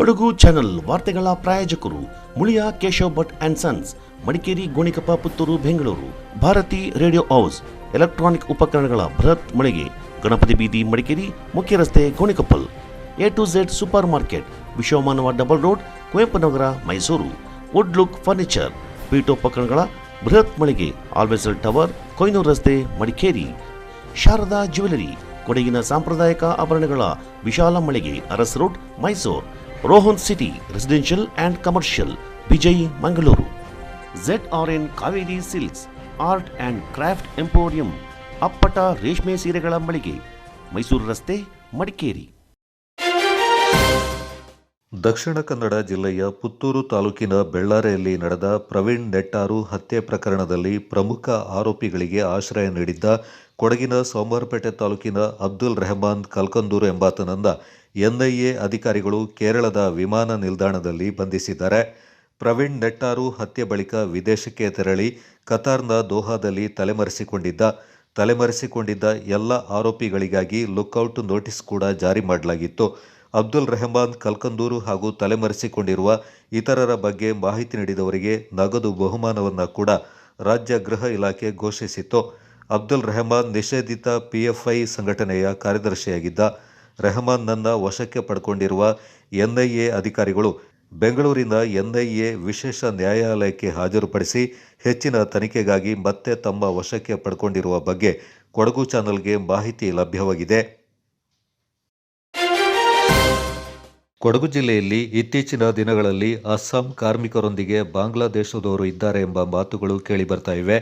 Kodagu channel ವಾರ್ತೆಗಳ ಪ್ರಾಯೋಜಕರು Muliya Keshav Bhat and sons, Madikeri, Gonikoppa, Puttur, Bengaluru. Bharati radio house, electronic ಉಪಕರಣಗಳ ಬೃಹತ್ ಮಳಿಗೆ, ಗಣಪತಿ ಬೀದಿ, ಮಡಿಕೇರಿ, ಮುಖ್ಯ ರಸ್ತೆ, Gonikoppal. A2Z super market, Vishwamanava double road, Kuvempu Nagar, Mysuru. Wood look furniture, ಪೀಠೋಪಕರಣಗಳ ಬೃಹತ್ ಮಳಿಗೆ, ಆಲ್ವೆಸಲ್ ಟವರ್, ಕೊಯ್ನೂರು ರಸ್ತೆ, ಮಡಿಕೇರಿ. ಶಾರದಾ ಜ್ಯುವೆಲರಿ, ಕೊಡಗಿನ ಸಾಂಪ್ರದಾಯಿಕ ಆಭರಣಗಳ ವಿಶಾಲ ಮಳಿಗೆ, Aras road, Mysuru. Rohan city residential and commercial, Vijay, Mangaluru. ZRN Kaveri silks, art and craft emporium, ಅಪ್ಪಟ ರೇಷ್ಮೆ ಸೀರೆಗಳ ಮಳಿಗೆ, ಮೈಸೂರು ರಸ್ತೆ, ಮಡಿಕೇರಿ. ದಕ್ಷಿಣ ಕನ್ನಡ ಜಿಲ್ಲೆಯ ಪುತ್ತೂರು ತಾಲೂಕಿನ ಬೆಳ್ಳಾರೆಯಲ್ಲಿ ನಡೆದ ಪ್ರವೀಣ್ ನೆಟ್ಟಾರು ಹತ್ಯೆ ಪ್ರಕರಣದಲ್ಲಿ ಪ್ರಮುಖ ಆರೋಪಿಗಳಿಗೆ ಆಶ್ರಯ ನೀಡಿದ್ದ ಕೊಡಗಿನ ಸೋಮವಾರಪೇಟೆ ತಾಲೂಕಿನ ಅಬ್ದುಲ್ ರೆಹಮಾನ್ ಕಲ್ಕಂದೂರು ಎಂಬಾತನನ್ನ NIA ಅಧಿಕಾರಿಗಳು ಕೇರಳದ ವಿಮಾನ ನಿಲ್ದಾಣದಲ್ಲಿ ಬಂಧಿಸಿದ್ದಾರೆ. ಪ್ರವೀಣ್ ನೆಟ್ಟಾರು ಹತ್ಯೆ ಬಳಿಕ ವಿದೇಶಕ್ಕೆ ತೆರಳಿ ಕತಾರ್ನ ದೋಹಾದಲ್ಲಿ ತಲೆಮರೆಸಿಕೊಂಡಿದ್ದ ಎಲ್ಲ ಆರೋಪಿಗಳಿಗಾಗಿ ಲುಕ್ಔಟ್ ನೋಟಿಸ್ ಕೂಡ ಜಾರಿ ಮಾಡಲಾಗಿತ್ತು. ಅಬ್ದುಲ್ ರೆಹಮಾನ್ ಕಲ್ಕಂದೂರು ಹಾಗೂ ತಲೆಮರೆಸಿಕೊಂಡಿರುವ ಇತರರ ಬಗ್ಗೆ ಮಾಹಿತಿ ನೀಡಿದವರಿಗೆ ನಗದು ಬಹುಮಾನವನ್ನು ಕೂಡ ರಾಜ್ಯ ಗೃಹ ಇಲಾಖೆ ಘೋಷಿಸಿತ್ತು. ಅಬ್ದುಲ್ ರೆಹಮಾನ್ ನಿಷೇಧಿತ PFI ಸಂಘಟನೆಯ ಕಾರ್ಯದರ್ಶಿಯಾಗಿದ್ದ. ರೆಹಮಾನ್ನನ್ನ ವಶಕ್ಕೆ ಪಡ್ಕೊಂಡಿರುವ NIA ಅಧಿಕಾರಿಗಳು ಬೆಂಗಳೂರಿನ NIA ವಿಶೇಷ ನ್ಯಾಯಾಲಯಕ್ಕೆ ಹಾಜರುಪಡಿಸಿ ಹೆಚ್ಚಿನ ತನಿಖೆಗಾಗಿ ಮತ್ತೆ ತಮ್ಮ ವಶಕ್ಕೆ ಪಡ್ಕೊಂಡಿರುವ ಬಗ್ಗೆ ಕೊಡಗು ಚಾನೆಲ್ಗೆ ಮಾಹಿತಿ ಲಭ್ಯವಾಗಿದೆ. ಕೊಡಗು ಜಿಲ್ಲೆಯಲ್ಲಿ ಇತ್ತೀಚಿನ ದಿನಗಳಲ್ಲಿ ಅಸ್ಸಾಂ ಕಾರ್ಮಿಕರೊಂದಿಗೆ ಬಾಂಗ್ಲಾದೇಶದವರು ಇದ್ದಾರೆ ಎಂಬ ಮಾತುಗಳು ಕೇಳಿಬರ್ತಾ ಇವೆ.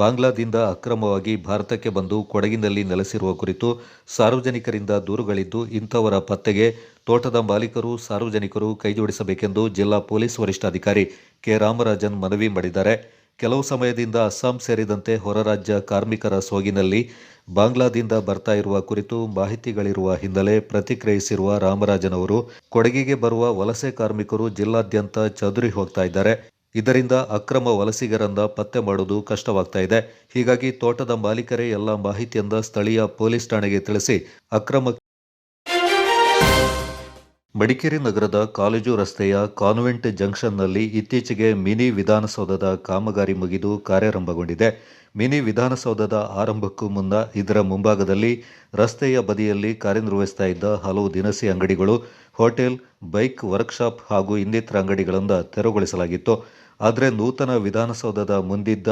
ಬಾಂಗ್ಲಾದಿಂದ ಅಕ್ರಮವಾಗಿ ಭಾರತಕ್ಕೆ ಬಂದು ಕೊಡಗಿನಲ್ಲಿ ನೆಲೆಸಿರುವ ಕುರಿತು ಸಾರ್ವಜನಿಕರಿಂದ ದೂರುಗಳಿದ್ದು, ಇಂಥವರ ಪತ್ತೆಗೆ ತೋಟದ ಮಾಲೀಕರು, ಸಾರ್ವಜನಿಕರು ಕೈಜೋಡಿಸಬೇಕೆಂದು ಜಿಲ್ಲಾ ಪೊಲೀಸ್ ವರಿಷ್ಠಾಧಿಕಾರಿ ಕೆ. ರಾಮರಾಜನ್ ಮನವಿ ಮಾಡಿದ್ದಾರೆ. ಕೆಲವು ಸಮಯದಿಂದ ಅಸ್ಸಾಂ ಸೇರಿದಂತೆ ಹೊರ ರಾಜ್ಯ ಕಾರ್ಮಿಕರ ಸೋಗಿನಲ್ಲಿ ಬಾಂಗ್ಲಾದಿಂದ ಬರ್ತಾ ಇರುವ ಕುರಿತು ಮಾಹಿತಿಗಳಿರುವ ಹಿನ್ನೆಲೆ ಪ್ರತಿಕ್ರಿಯಿಸಿರುವ ರಾಮರಾಜನ್ ಅವರು, ಕೊಡಗಿಗೆ ಬರುವ ವಲಸೆ ಕಾರ್ಮಿಕರು ಜಿಲ್ಲಾದ್ಯಂತ ಚದುರಿ ಹೋಗ್ತಾ ಇದ್ದಾರೆ. ಇದರಿಂದ ಅಕ್ರಮ ವಲಸಿಗರನ್ನ ಪತ್ತೆ ಮಾಡುವುದು ಕಷ್ಟವಾಗ್ತಾ ಇದೆ. ಹೀಗಾಗಿ ತೋಟದ ಮಾಲೀಕರೇ ಎಲ್ಲ ಮಾಹಿತಿಯನ್ನ ಸ್ಥಳೀಯ ಪೊಲೀಸ್ ಠಾಣೆಗೆ ತಿಳಿಸಿ ಅಕ್ರಮ. ಮಡಿಕೇರಿ ನಗರದ ಕಾಲೇಜು ರಸ್ತೆಯ ಕಾನ್ವೆಂಟ್ ಜಂಕ್ಷನ್ನಲ್ಲಿ ಇತ್ತೀಚೆಗೆ ಮಿನಿ ವಿಧಾನಸೌಧದ ಕಾಮಗಾರಿ ಮುಗಿದು ಕಾರ್ಯಾರಂಭಗೊಂಡಿದೆ. ಮಿನಿ ವಿಧಾನಸೌಧದ ಆರಂಭಕ್ಕೂ ಮುನ್ನ ಇದರ ಮುಂಭಾಗದಲ್ಲಿ ರಸ್ತೆಯ ಬದಿಯಲ್ಲಿ ಕಾರ್ಯನಿರ್ವಹಿಸ್ತಾ ಇದ್ದ ಹಲವು ದಿನಸಿ ಅಂಗಡಿಗಳು, ಹೋಟೆಲ್, ಬೈಕ್ ವರ್ಕ್ಶಾಪ್ ಹಾಗೂ ಇನ್ನಿತರ ಅಂಗಡಿಗಳನ್ನು ತೆರವುಗೊಳಿಸಲಾಗಿತ್ತು. ಆದರೆ ನೂತನ ವಿಧಾನಸೌಧದ ಮುಂದಿದ್ದ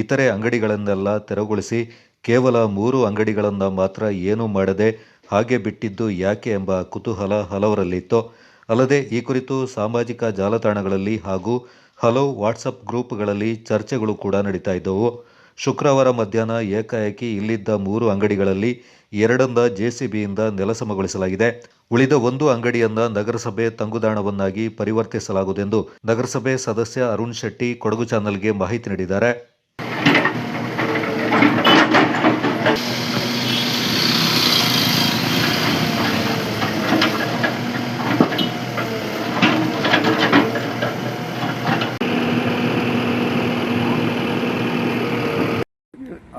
ಇತರೆ ಅಂಗಡಿಗಳನ್ನೆಲ್ಲ ತೆರವುಗೊಳಿಸಿ ಕೇವಲ 3 ಅಂಗಡಿಗಳನ್ನು ಮಾತ್ರ ಏನೂ ಮಾಡದೆ ಹಾಗೆ ಬಿಟ್ಟಿದ್ದು ಯಾಕೆ ಎಂಬ ಕುತೂಹಲ ಹಲವರಲ್ಲಿತ್ತು. ಅಲ್ಲದೆ ಈ ಕುರಿತು ಸಾಮಾಜಿಕ ಜಾಲತಾಣಗಳಲ್ಲಿ ಹಾಗೂ ಹಲವು ವಾಟ್ಸಪ್ ಗ್ರೂಪ್ಗಳಲ್ಲಿ ಚರ್ಚೆಗಳು ಕೂಡ ನಡೀತಾ ಇದ್ದವು. ಶುಕ್ರವಾರ ಮಧ್ಯಾಹ್ನ ಏಕಾಏಕಿ ಇಲ್ಲಿದ್ದ 3 ಅಂಗಡಿಗಳಲ್ಲಿ 2 JCBಯಿಂದ ನೆಲಸಮಗೊಳಿಸಲಾಗಿದೆ. ಉಳಿದ 1 ಅಂಗಡಿಯನ್ನ ನಗರಸಭೆ ತಂಗುದಾಣವನ್ನಾಗಿ ಪರಿವರ್ತಿಸಲಾಗುವುದೆಂದು ನಗರಸಭೆ ಸದಸ್ಯ ಅರುಣ್ ಶೆಟ್ಟಿ ಕೊಡಗು ಚಾನೆಲ್ಗೆ ಮಾಹಿತಿ ನೀಡಿದ್ದಾರೆ.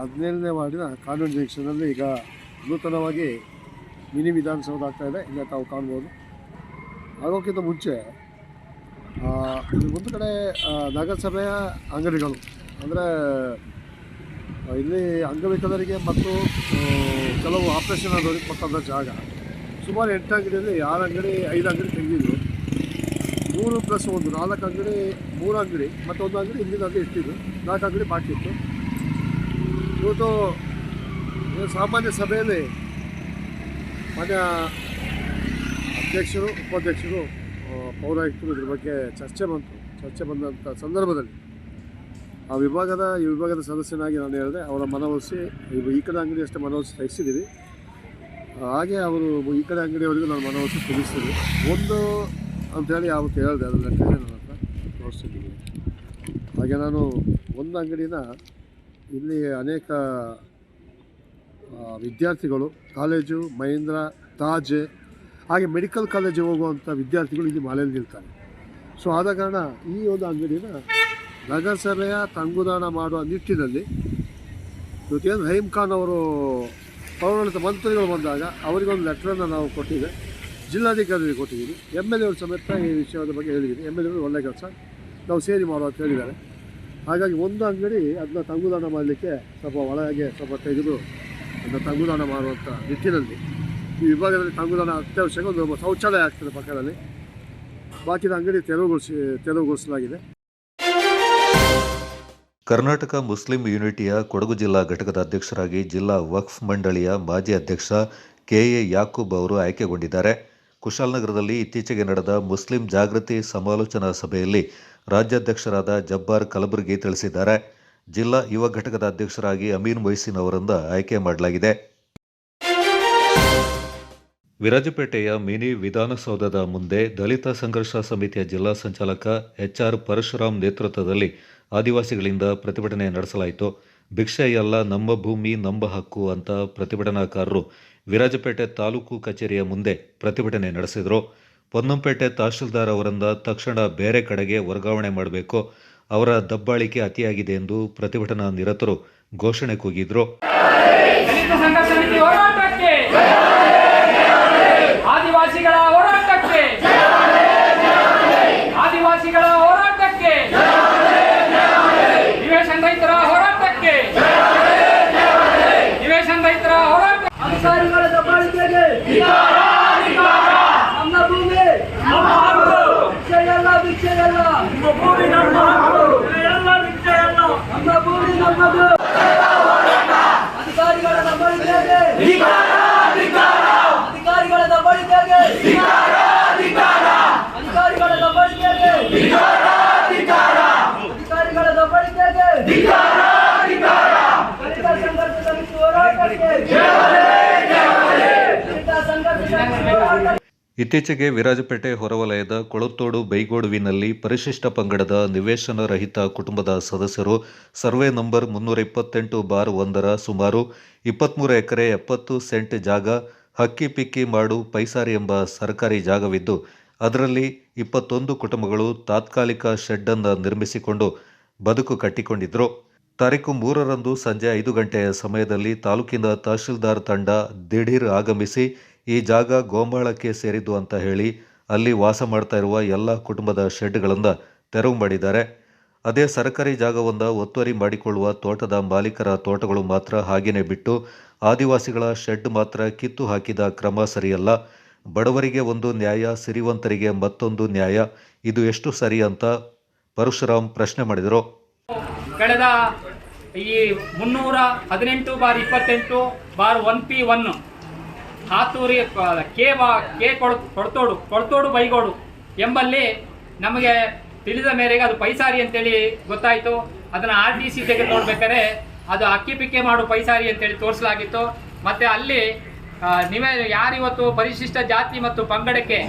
ಹದಿನೇಳನೇ ವಾರ್ಡಿನ ಕಾನೂನು ಜಂಕ್ಷನಲ್ಲಿ ಈಗ ನೂತನವಾಗಿ ಮಿನಿ ವಿಧಾನಸೌಧ ಆಗ್ತಾಯಿದೆ. ಇಲ್ಲ ತಾವು ಕಾಣ್ಬೋದು. ಆಗೋಕ್ಕಿಂತ ಮುಂಚೆ ಒಂದು ಕಡೆ ನಗರಸಭೆಯ ಅಂಗಡಿಗಳು, ಅಂದರೆ ಇಲ್ಲಿ ಅಂಗವಿಕಲರಿಗೆ ಮತ್ತು ಕೆಲವು ಆಪರೇಷನ್ ಆದವರಿಗೆ ಕೊಟ್ಟಂಥ ಜಾಗ. ಸುಮಾರು 8 ಅಂಗಡಿಯಲ್ಲಿ 6 ಅಂಗಡಿ 5 ಅಂಗಡಿ ತೆಗೆದಿದ್ರು. 3+1 4 ಅಂಗಡಿ, 3 ಅಂಗಡಿ ಮತ್ತು 1 ಅಂಗಡಿ ಹಿಂದಿನಲ್ಲಿ ಇಟ್ಟಿದ್ದು. 4 ಅಂಗಡಿ ಬಾಕಿ ಇತ್ತು. ಇವತ್ತು ಸಾಮಾನ್ಯ ಸಭೆಯಲ್ಲಿ ಮಾನ್ಯ ಅಧ್ಯಕ್ಷರು, ಉಪಾಧ್ಯಕ್ಷರು, ಪೌರಾಯುಕ್ತರು ಇದ್ರ ಬಗ್ಗೆ ಚರ್ಚೆ ಬಂದಂಥ ಸಂದರ್ಭದಲ್ಲಿ ಈ ವಿಭಾಗದ ಸದಸ್ಯನಾಗಿ ನಾನು ಹೇಳಿದೆ, ಅವರ ಮನವೊಲಿಸಿ ಈ ಕಡೆ ಅಂಗಡಿ ಅಷ್ಟೇ ಮನವೊಲಿಸಿ ತೆಗೆಸಿದ್ದೀವಿ. ಹಾಗೆ ಅವರು ಈ ಕಡೆ ಅಂಗಡಿಯವರಿಗೂ ನಾನು ಮನವೊಲಿಸಿ ತೆಗಿಸ್ತೀವಿ. ಒಂದು ಅಂಥೇಳಿ ಯಾವತ್ತು ಹೇಳಿದೆ, ಅದರ ಲೆಕ್ಕ ನನ್ನ ಹತ್ರ ತೋರಿಸ್ತಿದ್ದೀನಿ. ಹಾಗೆ ನಾನು ಒಂದು ಅಂಗಡಿನ ಇಲ್ಲಿ ಅನೇಕ ವಿದ್ಯಾರ್ಥಿಗಳು, ಕಾಲೇಜು, ಮಹೇಂದ್ರ, ತಾಜ್, ಹಾಗೆ ಮೆಡಿಕಲ್ ಕಾಲೇಜಿಗೆ ಹೋಗುವಂಥ ವಿದ್ಯಾರ್ಥಿಗಳು ಇಲ್ಲಿ ಮಾಲೆಯಲ್ಲಿ ನಿಲ್ತಾರೆ. ಸೊ ಆದ ಕಾರಣ ಈ ಒಂದು ಅಂಗಡಿನ ನಗರಸಭೆಯ ತಂಗುದಾಣ ಮಾಡುವ ನಿಟ್ಟಿನಲ್ಲಿ ಇವತ್ತೇನು ರಹೀಮ್ ಖಾನ್ ಅವರು ಪೌರಾಡಳಿತ ಮಂತ್ರಿಗಳು ಬಂದಾಗ ಅವರಿಗೊಂದು ಲೆಟ್ರನ್ನು ನಾವು ಕೊಟ್ಟಿದೆ. ಜಿಲ್ಲಾಧಿಕಾರಿಗೆ ಕೊಟ್ಟಿದ್ದೀನಿ. MLA ಅವರು ಸಮೇತ ಈ ವಿಷಯದ ಬಗ್ಗೆ ಹೇಳಿದ್ದೀನಿ. MLA ಅವರು ಒಳ್ಳೆ ಕೆಲಸ ನಾವು ಸೇರಿ ಮಾಡುವ ಅಂತ ಹೇಳಿದ್ದಾರೆ. ಹಾಗಾಗಿ ಒಂದು ಅಂಗಡಿ ಅದನ್ನ ತಂಗುದಾಣ ಮಾಡಲಿಕ್ಕೆ ಸ್ವಲ್ಪ ಒಳಗೆ ಸ್ವಲ್ಪ ತೆಗೆದು ಅದನ್ನ ತಂಗುದಾಣ ಮಾಡುವಂಥ ನಿಟ್ಟಿನಲ್ಲಿ ಈ ವಿಭಾಗದಲ್ಲಿ ತಂಗುದಾಣ ಅತ್ಯವಶ್ಯಕ. ಒಂದು ಶೌಚಾಲಯ ಆಗ್ತದೆ ಪಕ್ಕದಲ್ಲಿ. ಬಾಕಿದ ಅಂಗಡಿ ತೆರವುಗೊಳಿಸಲಾಗಿದೆ. ಕರ್ನಾಟಕ ಮುಸ್ಲಿಂ ಯೂನಿಟಿಯ ಕೊಡಗು ಜಿಲ್ಲಾ ಘಟಕದ ಅಧ್ಯಕ್ಷರಾಗಿ ಜಿಲ್ಲಾ ವಕ್ಫ್ ಮಂಡಳಿಯ ಮಾಜಿ ಅಧ್ಯಕ್ಷ KA ಯಾಕೂಬ್ ಅವರು ಆಯ್ಕೆಗೊಂಡಿದ್ದಾರೆ. ಕುಶಾಲನಗರದಲ್ಲಿ ಇತ್ತೀಚೆಗೆ ನಡೆದ ಮುಸ್ಲಿಂ ಜಾಗೃತಿ ಸಮಾಲೋಚನಾ ಸಭೆಯಲ್ಲಿ ರಾಜ್ಯಾಧ್ಯಕ್ಷರಾದ ಜಬ್ಬಾರ್ ಕಲಬುರ್ಗಿ ತಿಳಿಸಿದ್ದಾರೆ. ಜಿಲ್ಲಾ ಯುವ ಘಟಕದ ಅಧ್ಯಕ್ಷರಾಗಿ ಅಮೀನ್ ಮೊಯ್ಸಿನ್ ಅವರಿಂದ ಆಯ್ಕೆ ಮಾಡಲಾಗಿದೆ. ವಿರಾಜಪೇಟೆಯ ಮಿನಿ ವಿಧಾನಸೌಧದ ಮುಂದೆ ದಲಿತ ಸಂಘರ್ಷ ಸಮಿತಿಯ ಜಿಲ್ಲಾ ಸಂಚಾಲಕ HR ಪರಶುರಾಮ್ ನೇತೃತ್ವದಲ್ಲಿ ಆದಿವಾಸಿಗಳಿಂದ ಪ್ರತಿಭಟನೆ ನಡೆಸಲಾಯಿತು. ಭಿಕ್ಷೆ ಎಲ್ಲ ನಮ್ಮ ಭೂಮಿ ನಮ್ಮ ಹಕ್ಕು ಅಂತ ಪ್ರತಿಭಟನಾಕಾರರು ವಿರಾಜಪೇಟೆ ತಾಲೂಕು ಕಚೇರಿಯ ಮುಂದೆ ಪ್ರತಿಭಟನೆ ನಡೆಸಿದರು. ಪೊನ್ನಂಪೇಟೆ ತಹಶೀಲ್ದಾರ್ ಅವರಿಂದ ತಕ್ಷಣ ಬೇರೆ ಕಡೆಗೆ ವರ್ಗಾವಣೆ ಮಾಡಬೇಕು, ಅವರ ದಬ್ಬಾಳಿಕೆ ಅತಿಯಾಗಿದೆ ಎಂದು ಪ್ರತಿಭಟನಾ ನಿರತರು ಘೋಷಣೆ ಕೂಗಿದ್ರು. ಆದಿವಾಸಿಗಳ ಹೋರಾಟಕ್ಕೆ, ಆದಿವಾಸಿಗಳ ಹೋರಾಟಕ್ಕೆ, ನಿವೇಶನ ರೈತರ ಹೋರಾಟಕ್ಕೆ, ನಿವೇಶನ ರೈತರ ಹೋರಾಟ, ಅಧಿಕಾರಿಗಳ ದಬ್ಬಾಳಿಕೆಗೆ ನಮ್ಮ ಭೂಮಿ ನಮ್ಮ ಹಕ್ಕು, ಭಿಕ್ಷೆಯಲ್ಲ ಭಿಕ್ಷೆಯಲ್ಲ, ನಮ್ಮ ಭೂಮಿ ನಮ್ಮ ಹಕ್ಕು, ಭಿಕ್ಷೆಯಲ್ಲ ನಮ್ಮ ಭೂಮಿ ನಮ್ಮದು, ಅಧಿಕಾರಿಗಳ ದಬ್ಬಾಳಿಕೆಗೆ ಅಧಿಕಾರಿಗಳ ದಬ್ಬಾಳಿಕೆಗೆ ಅಧಿಕಾರಿಗಳ ದಬ್ಬಾಳಿಕೆಗೆ ಅಧಿಕಾರಿಗಳ ದಬ್ಬಾಳಿಕೆಗೆ ದಲಿತ ಸಂಘರ್ಷ ಸಮಿತಿ ಹೋರಾಟಕ್ಕೆ ದಲಿತ ಸಂಘರ್ಷ ಸಮಿತಿ ಹೋರಾಟಕ್ಕೆ. ಇತ್ತೀಚೆಗೆ ವಿರಾಜಪೇಟೆ ಹೊರವಲಯದ ಕೊಳತ್ತೋಡು ಬೈಗೋಡುವಿನಲ್ಲಿ ಪರಿಶಿಷ್ಟ ಪಂಗಡದ ನಿವೇಶನ ರಹಿತ ಕುಟುಂಬದ ಸದಸ್ಯರು ಸರ್ವೆ ನಂಬರ್ 328/1 ಸುಮಾರು 23 ಎಕರೆ 70 ಸೆಂಟ್ ಜಾಗ ಹಕ್ಕಿ ಪಿಕ್ಕಿ ಮಾಡು ಪೈಸಾರಿ ಎಂಬ ಸರ್ಕಾರಿ ಜಾಗವಿದ್ದು ಅದರಲ್ಲಿ 21 ಕುಟುಂಬಗಳು ತಾತ್ಕಾಲಿಕ ಶೆಡ್ಡನ್ನು ನಿರ್ಮಿಸಿಕೊಂಡು ಬದುಕು ಕಟ್ಟಿಕೊಂಡಿದ್ದರು. ತಾರೀಕು 3ರಂದು ಸಂಜೆ 5 ಗಂಟೆಯ ಸಮಯದಲ್ಲಿ ತಾಲೂಕಿನ ತಹಶೀಲ್ದಾರ್ ತಂಡ ದಿಢೀರ್ ಆಗಮಿಸಿ ಈ ಜಾಗ ಗೋಮಾಳಕ್ಕೆ ಸೇರಿದ್ದು ಅಂತ ಹೇಳಿ ಅಲ್ಲಿ ವಾಸ ಮಾಡ್ತಾ ಇರುವ ಎಲ್ಲ ಕುಟುಂಬದ ಶೆಡ್ಗಳನ್ನು ತೆರವು ಮಾಡಿದ್ದಾರೆ. ಅದೇ ಸರ್ಕಾರಿ ಜಾಗವನ್ನು ಒತ್ತುವರಿ ಮಾಡಿಕೊಳ್ಳುವ ತೋಟದ ಮಾಲೀಕರ ತೋಟಗಳು ಮಾತ್ರ ಹಾಗೇನೆ ಬಿಟ್ಟು ಆದಿವಾಸಿಗಳ ಶೆಡ್ ಮಾತ್ರ ಕಿತ್ತು ಹಾಕಿದ ಕ್ರಮ ಸರಿಯಲ್ಲ. ಬಡವರಿಗೆ ಒಂದು ನ್ಯಾಯ, ಸಿರಿವಂತರಿಗೆ ಮತ್ತೊಂದು ನ್ಯಾಯ, ಇದು ಎಷ್ಟು ಸರಿ ಅಂತ ಪರಶುರಾಮ್ ಪ್ರಶ್ನೆ ಮಾಡಿದರು. ಕಳೆದ ಈ 318/28/1P1 ಹಾತೂರಿ ಕೊಳತೋಡು ಬೈಗೋಡು ಎಂಬಲ್ಲಿ ನಮಗೆ ತಿಳಿದ ಮೇರೆಗೆ ಅದು ಪೈಸಾರಿ ಅಂತೇಳಿ ಗೊತ್ತಾಯಿತು. ಅದನ್ನು RTC ತೆಗೆದು ನೋಡ್ಬೇಕಾದ್ರೆ ಅದು ಅಕ್ಕಿ ಪಿಕ್ಕೆ ಮಾಡು ಪೈಸಾರಿ ಅಂತೇಳಿ ತೋರಿಸಲಾಗಿತ್ತು. ಮತ್ತು ಅಲ್ಲಿ ಯಾರಿವತ್ತು ಪರಿಶಿಷ್ಟ ಜಾತಿ ಮತ್ತು ಪಂಗಡಕ್ಕೆ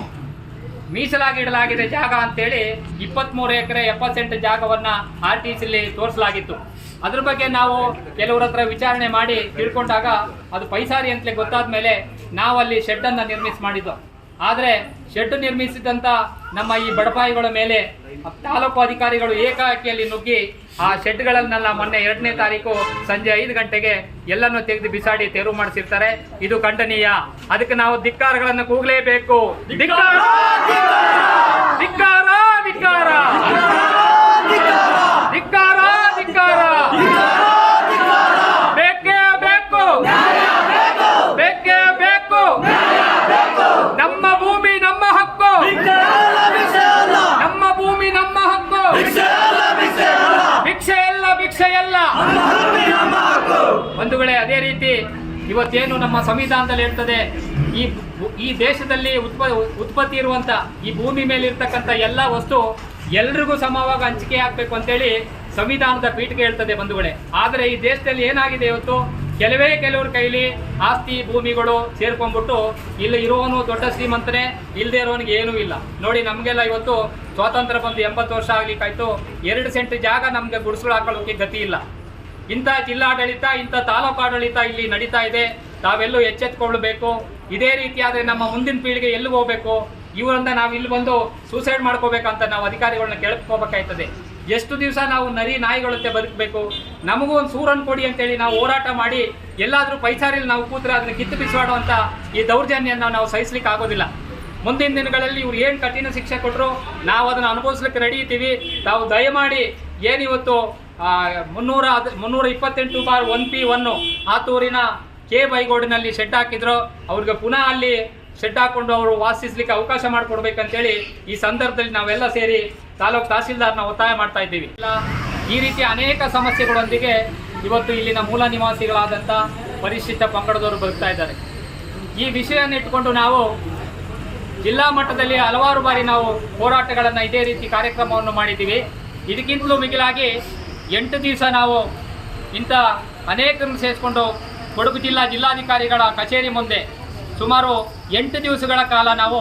ಮೀಸಲಾಗಿ ಇಡಲಾಗಿದೆ ಜಾಗ ಅಂತೇಳಿ 23 ಎಕರೆ 70 ಸೆಂಟ್ ಜಾಗವನ್ನು RTCಲಿ ತೋರಿಸಲಾಗಿತ್ತು. ಅದ್ರ ಬಗ್ಗೆ ನಾವು ಕೆಲವರ ಹತ್ರ ವಿಚಾರಣೆ ಮಾಡಿ ತಿಳ್ಕೊಂಡಾಗ ಅದು ಪೈಸಾರಿ ಅಂತಲೇ ಗೊತ್ತಾದ ಮೇಲೆ ನಾವು ಅಲ್ಲಿ ಶೆಡ್ಡನ್ನು ಮಾಡಿದ್ದು. ಆದರೆ ಶೆಡ್ ನಿರ್ಮಿಸಿದಂಥ ನಮ್ಮ ಈ ಬಡಪಾಯಿಗಳ ಮೇಲೆ ತಾಲೂಕು ಅಧಿಕಾರಿಗಳು ಏಕಾಏಕಿಯಲ್ಲಿ ನುಗ್ಗಿ ಆ ಶೆಡ್ಗಳನ್ನೆಲ್ಲ ಮೊನ್ನೆ 2ನೇ ತಾರೀಕು ಸಂಜೆ 5 ಗಂಟೆಗೆ ಎಲ್ಲನೂ ತೆಗೆದು ಬಿಸಾಡಿ ತೆರವು ಮಾಡಿಸಿರ್ತಾರೆ. ಇದು ಖಂಡನೀಯ. ಅದಕ್ಕೆ ನಾವು ಧಿಕ್ಕಾರಗಳನ್ನು ಕೂಗಲೇಬೇಕು. ಧಿಕ್ಕಾರ ಧಿಕ್ಕಾರ ಧಿಕ್ಕಾರ ಧಿಕ್ಕಾರ ಧಿಕ್ಕಾರ ಬೇಕೇ ಬೇಕು, ಬೇಕೇ ಬೇಕು. ನಮ್ಮ ಭೂಮಿ ನಮ್ಮ ಹಕ್ಕು, ನಮ್ಮ ಭೂಮಿ ನಮ್ಮ ಹಕ್ಕು, ಭಿಕ್ಷೆ ಎಲ್ಲ ಭಿಕ್ಷೆ ಎಲ್ಲ. ಬಂಧುಗಳೇ, ಅದೇ ರೀತಿ ಇವತ್ತೇನು ನಮ್ಮ ಸಂವಿಧಾನದಲ್ಲಿ ಇರ್ತದೆ, ಈ ದೇಶದಲ್ಲಿ ಉತ್ಪತ್ತಿ ಇರುವಂತ ಈ ಭೂಮಿ ಮೇಲೆ ಇರ್ತಕ್ಕಂಥ ಎಲ್ಲ ವಸ್ತು ಎಲ್ರಿಗೂ ಸಮವಾಗಿ ಹಂಚಿಕೆ ಆಗ್ಬೇಕು ಅಂತೇಳಿ ಸಂವಿಧಾನದ ಪೀಠಿಕೆ ಹೇಳ್ತದೆ ಬಂಧುಗಳೇ. ಆದರೆ ಈ ದೇಶದಲ್ಲಿ ಏನಾಗಿದೆ, ಇವತ್ತು ಕೆಲವ್ರ ಕೈಲಿ ಆಸ್ತಿ ಭೂಮಿಗಳು ಸೇರ್ಕೊಂಡ್ಬಿಟ್ಟು ಇಲ್ಲಿ ಇರೋನು ದೊಡ್ಡ ಶ್ರೀಮಂತನೇ, ಇಲ್ಲದೆ ಇರೋನಿಗೆ ಏನೂ ಇಲ್ಲ. ನೋಡಿ, ನಮಗೆಲ್ಲ ಇವತ್ತು ಸ್ವಾತಂತ್ರ್ಯ ಬಂದು 80 ವರ್ಷ ಆಗ್ಲಿಕ್ಕಾಯ್ತು. 2 ಸೆಂಟ್ ಜಾಗ ನಮಗೆ ಗುಡಿಸಲು ಹಾಕೊಳ್ಳೋಕೆ ಗತಿ ಇಲ್ಲ. ಇಂಥ ಜಿಲ್ಲಾಡಳಿತ, ಇಂಥ ತಾಲೂಕು ಆಡಳಿತ ಇಲ್ಲಿ ನಡೀತಾ ಇದೆ. ತಾವೆಲ್ಲೂ ಎಚ್ಚೆತ್ಕೊಳ್ಬೇಕು. ಇದೇ ರೀತಿ ಆದರೆ ನಮ್ಮ ಮುಂದಿನ ಪೀಳಿಗೆ ಎಲ್ಲಿಗೆ ಹೋಗ್ಬೇಕು? ಇವರಿಂದ ನಾವು ಇಲ್ಲಿ ಬಂದು ಸೂಸೈಡ್ ಮಾಡ್ಕೋಬೇಕಂತ ನಾವು ಅಧಿಕಾರಿಗಳನ್ನ ಕೇಳ್ಕೋಬೇಕಾಯ್ತದೆ. ಎಷ್ಟು ದಿವಸ ನಾವು ನರಿ ನಾಯಿಗಳಂತೆ ಬದುಕಬೇಕು? ನಮಗೂ ಒಂದು ಸೂರನ್ನು ಕೊಡಿ ಅಂತೇಳಿ ನಾವು ಹೋರಾಟ ಮಾಡಿ ಎಲ್ಲಾದರೂ ಪೈಸಾರಿಲಿ ನಾವು ಕೂತ್ರೆ ಅದನ್ನು ಕಿತ್ತು ಬಿಸಾಡುವಂಥ ಈ ದೌರ್ಜನ್ಯನ ನಾವು ಸಹಿಸ್ಲಿಕ್ಕೆ ಆಗೋದಿಲ್ಲ. ಮುಂದಿನ ದಿನಗಳಲ್ಲಿ ಇವ್ರು ಏನು ಕಠಿಣ ಶಿಕ್ಷೆ ಕೊಟ್ಟರು ನಾವು ಅದನ್ನು ಅನುಭವಿಸ್ಲಿಕ್ಕೆ ರೆಡಿ ಇದ್ದೀವಿ. ತಾವು ದಯಮಾಡಿ ಏನಿವತ್ತು 328/1P1 ಆತೂರಿನ ಕೆ ಬೈಗೋಡಿನಲ್ಲಿ ಶೆಡ್ ಹಾಕಿದ್ರು, ಅವ್ರಿಗೆ ಪುನಃ ಅಲ್ಲಿ ಶೆಡ್ ಹಾಕೊಂಡು ಅವರು ವಾಸಿಸಲಿಕ್ಕೆ ಅವಕಾಶ ಮಾಡಿಕೊಡ್ಬೇಕಂತೇಳಿ ಈ ಸಂದರ್ಭದಲ್ಲಿ ನಾವೆಲ್ಲ ಸೇರಿ ತಾಲೂಕು ತಹಸೀಲ್ದಾರ್ನ ಒತ್ತಾಯ ಮಾಡ್ತಾ ಇದ್ದೀವಿ. ಈ ರೀತಿಯ ಅನೇಕ ಸಮಸ್ಯೆಗಳೊಂದಿಗೆ ಇವತ್ತು ಇಲ್ಲಿನ ಮೂಲ ನಿವಾಸಿಗಳಾದಂಥ ಪರಿಶಿಷ್ಟ ಪಂಗಡದವರು ಬದುಕ್ತಾ ಇದ್ದಾರೆ. ಈ ವಿಷಯವನ್ನು ಇಟ್ಕೊಂಡು ನಾವು ಜಿಲ್ಲಾ ಮಟ್ಟದಲ್ಲಿ ಹಲವಾರು ಬಾರಿ ನಾವು ಹೋರಾಟಗಳನ್ನು ಇದೇ ರೀತಿ ಕಾರ್ಯಕ್ರಮವನ್ನು ಮಾಡಿದ್ದೀವಿ. ಇದಕ್ಕಿಂತಲೂ ಮಿಗಿಲಾಗಿ 8 ದಿವಸ ನಾವು ಇಂಥ ಅನೇಕರನ್ನು ಸೇರಿಸ್ಕೊಂಡು ಕೊಡಗು ಜಿಲ್ಲಾಧಿಕಾರಿಗಳ ಕಚೇರಿ ಮುಂದೆ ಸುಮಾರು 8 ದಿವಸಗಳ ಕಾಲ ನಾವು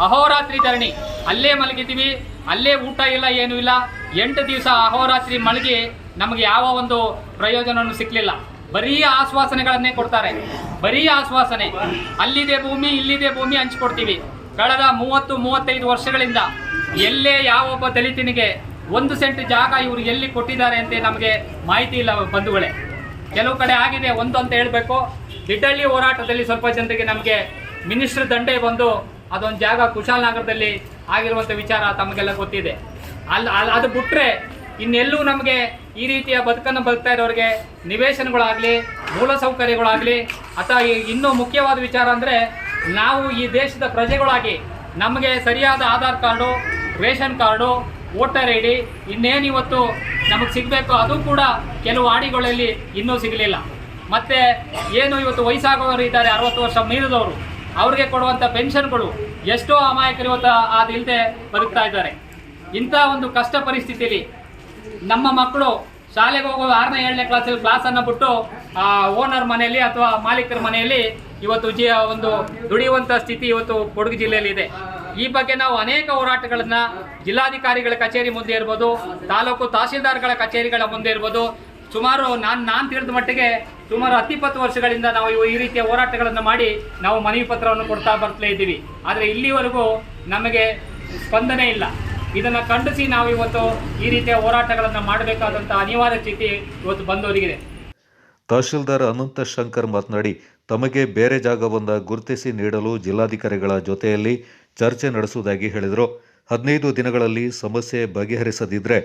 ಅಹೋರಾತ್ರಿ ಧರಣಿ, ಅಲ್ಲೇ ಮಲಗಿದ್ದೀವಿ, ಅಲ್ಲೇ ಊಟ ಇಲ್ಲ ಏನೂ ಇಲ್ಲ. 8 ದಿವಸ ಅಹೋರಾತ್ರಿ ಮಲಗಿ ನಮಗೆ ಯಾವ ಒಂದು ಪ್ರಯೋಜನವೂ ಸಿಕ್ಕಲಿಲ್ಲ. ಬರೀ ಆಶ್ವಾಸನೆಗಳನ್ನೇ ಕೊಡ್ತಾರೆ, ಬರೀ ಆಶ್ವಾಸನೆ. ಅಲ್ಲಿದೆ ಭೂಮಿ, ಇಲ್ಲಿದೆ ಭೂಮಿ ಹಂಚಿಕೊಡ್ತೀವಿ. ಕಳೆದ 30-35 ವರ್ಷಗಳಿಂದ ಎಲ್ಲೇ ಯಾವೊಬ್ಬ ದಲಿತನಿಗೆ 1 ಸೆಂಟ್ ಜಾಗ ಇವರು ಎಲ್ಲಿ ಕೊಟ್ಟಿದ್ದಾರೆ ಅಂತ ನಮಗೆ ಮಾಹಿತಿ ಇಲ್ಲ ಬಂಧುಗಳೇ. ಕೆಲವು ಕಡೆ ಆಗಿದೆ ಒಂದು ಅಂತ ಹೇಳಬೇಕು. ದಿಡ್ಡಳ್ಳಿ ಹೋರಾಟದಲ್ಲಿ ಸ್ವಲ್ಪ ಜನರಿಗೆ ನಮಗೆ ಮಿನಿಸ್ಟ್ರ್ ದಂಡೆ ಬಂದು ಅದೊಂದು ಜಾಗ ಕುಶಾಲನಗರದಲ್ಲಿ ಆಗಿರುವಂಥ ವಿಚಾರ ತಮಗೆಲ್ಲ ಗೊತ್ತಿದೆ. ಅದು ಬಿಟ್ಟರೆ ಇನ್ನೆಲ್ಲೂ ನಮಗೆ ಈ ರೀತಿಯ ಬದುಕನ್ನು ಬದುಕ್ತಾ ಇರೋರಿಗೆ ನಿವೇಶನಗಳಾಗಲಿ ಮೂಲಸೌಕರ್ಯಗಳಾಗಲಿ ಅಥವಾ ಇನ್ನೂ ಮುಖ್ಯವಾದ ವಿಚಾರ ಅಂದರೆ ನಾವು ಈ ದೇಶದ ಪ್ರಜೆಗಳಾಗಿ ನಮಗೆ ಸರಿಯಾದ Aadhaar card, ration card, voter I D ಇನ್ನೇನಿವತ್ತು ನಮಗೆ ಸಿಗಬೇಕು ಅದು ಕೂಡ ಕೆಲವು ಆಡಿಗಳಲ್ಲಿ ಇನ್ನೂ ಸಿಗಲಿಲ್ಲ. ಮತ್ತು ಏನು ಇವತ್ತು ವಯಸ್ಸಾಗೋರು ಇದ್ದಾರೆ 60 ವರ್ಷ ಮೀರಿದವರು, ಅವ್ರಿಗೆ ಕೊಡುವಂಥ ಪೆನ್ಷನ್ಗಳು ಎಷ್ಟೋ ಅಮಾಯಕರು ಇವತ್ತು ಅದಿಲ್ಲದೆ ಬದುಕ್ತಾ ಇದ್ದಾರೆ. ಇಂಥ ಒಂದು ಕಷ್ಟ ಪರಿಸ್ಥಿತಿಯಲ್ಲಿ ನಮ್ಮ ಮಕ್ಕಳು ಶಾಲೆಗೆ ಹೋಗೋ 6ನೇ 7ನೇ ಕ್ಲಾಸಲ್ಲಿ ಕ್ಲಾಸನ್ನು ಬಿಟ್ಟು ಓನರ್ ಮನೆಯಲ್ಲಿ ಅಥವಾ ಮಾಲೀಕರ ಮನೆಯಲ್ಲಿ ಇವತ್ತು ಒಂದು ದುಡಿಯುವಂಥ ಸ್ಥಿತಿ ಇವತ್ತು ಕೊಡಗು ಜಿಲ್ಲೆಯಲ್ಲಿ ಇದೆ. ಈ ಬಗ್ಗೆ ನಾವು ಅನೇಕ ಹೋರಾಟಗಳನ್ನು ಜಿಲ್ಲಾಧಿಕಾರಿಗಳ ಕಚೇರಿ ಮುಂದೆ ಇರ್ಬೋದು, ತಾಲೂಕು ತಹಸೀಲ್ದಾರ್ಗಳ ಕಚೇರಿಗಳ ಮುಂದೆ ಇರ್ಬೋದು, ಸುಮಾರು ನಾನು ತಿಳಿದ ಮಟ್ಟಿಗೆ ಸುಮಾರು 10-20 ವರ್ಷಗಳಿಂದ ನಾವು ಈ ರೀತಿಯ ಹೋರಾಟಗಳನ್ನು ಮಾಡಿ ನಾವು ಮನವಿ ಪತ್ರವನ್ನು ಕೊಡ್ತಾ ಬರ್ತಲೇ ಇದ್ದೀವಿ. ಆದರೆ ಇಲ್ಲಿವರೆಗೂ ನಮಗೆ ಸ್ಪಂದನೆ ಇಲ್ಲ. ಇದನ್ನು ಖಂಡಿಸಿ ನಾವು ಇವತ್ತು ಈ ರೀತಿಯ ಹೋರಾಟಗಳನ್ನು ಮಾಡಬೇಕಾದಂಥ ಅನಿವಾರ್ಯ ಸ್ಥಿತಿ ಇವತ್ತು ಬಂದವರಿಗಿದೆ. ತಹಶೀಲ್ದಾರ್ ಅನಂತ ಶಂಕರ್ ಮಾತನಾಡಿ, ತಮಗೆ ಬೇರೆ ಜಾಗವನ್ನು ಗುರುತಿಸಿ ನೀಡಲು ಜಿಲ್ಲಾಧಿಕಾರಿಗಳ ಜೊತೆಯಲ್ಲಿ ಚರ್ಚೆ ನಡೆಸುವುದಾಗಿ ಹೇಳಿದರು. 15 ದಿನಗಳಲ್ಲಿ ಸಮಸ್ಯೆ ಬಗೆಹರಿಸದಿದ್ದರೆ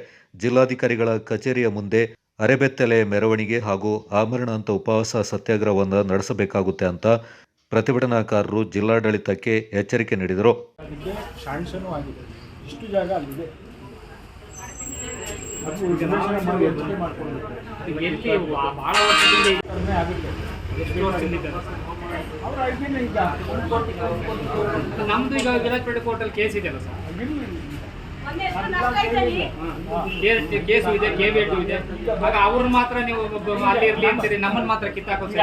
ಜಿಲ್ಲಾಧಿಕಾರಿಗಳ ಕಚೇರಿಯ ಮುಂದೆ ಅರೆಬೆತ್ತಲೆ ಮೆರವಣಿಗೆ ಹಾಗೂ ಆಮರಣಾಂತ ಉಪವಾಸ ಸತ್ಯಾಗ್ರಹವನ್ನು ನಡೆಸಬೇಕಾಗುತ್ತೆ ಅಂತ ಪ್ರತಿಭಟನಾಕಾರರು ಜಿಲ್ಲಾಡಳಿತಕ್ಕೆ ಎಚ್ಚರಿಕೆ ನೀಡಿದರು. ಶಾಂಕ್ಷನೂ ಆಗಿದೆ, ಇಷ್ಟು ಜಾಗ ಅಲ್ಲಿದೆ, ನಮ್ದು ಈಗ ವಿರಾಜಪೇಟೆ ಕೋರ್ಟಲ್ಲಿ ಕೇಸ್ ಇದೆಯಲ್ಲ ಸರ್, ಕೇಸು ಇದೆ, ಕೇಬೇಟು ಇದೆ. ಆಗ ಅವ್ರನ್ನ ಮಾತ್ರ ನೀವು ಅಲ್ಲಿ ಇರ್ಲಿ ಅಂತೀರಿ, ನಮ್ಮನ್ನ ಮಾತ್ರ ಕಿತ್ತಾಕೋತೀರಿ.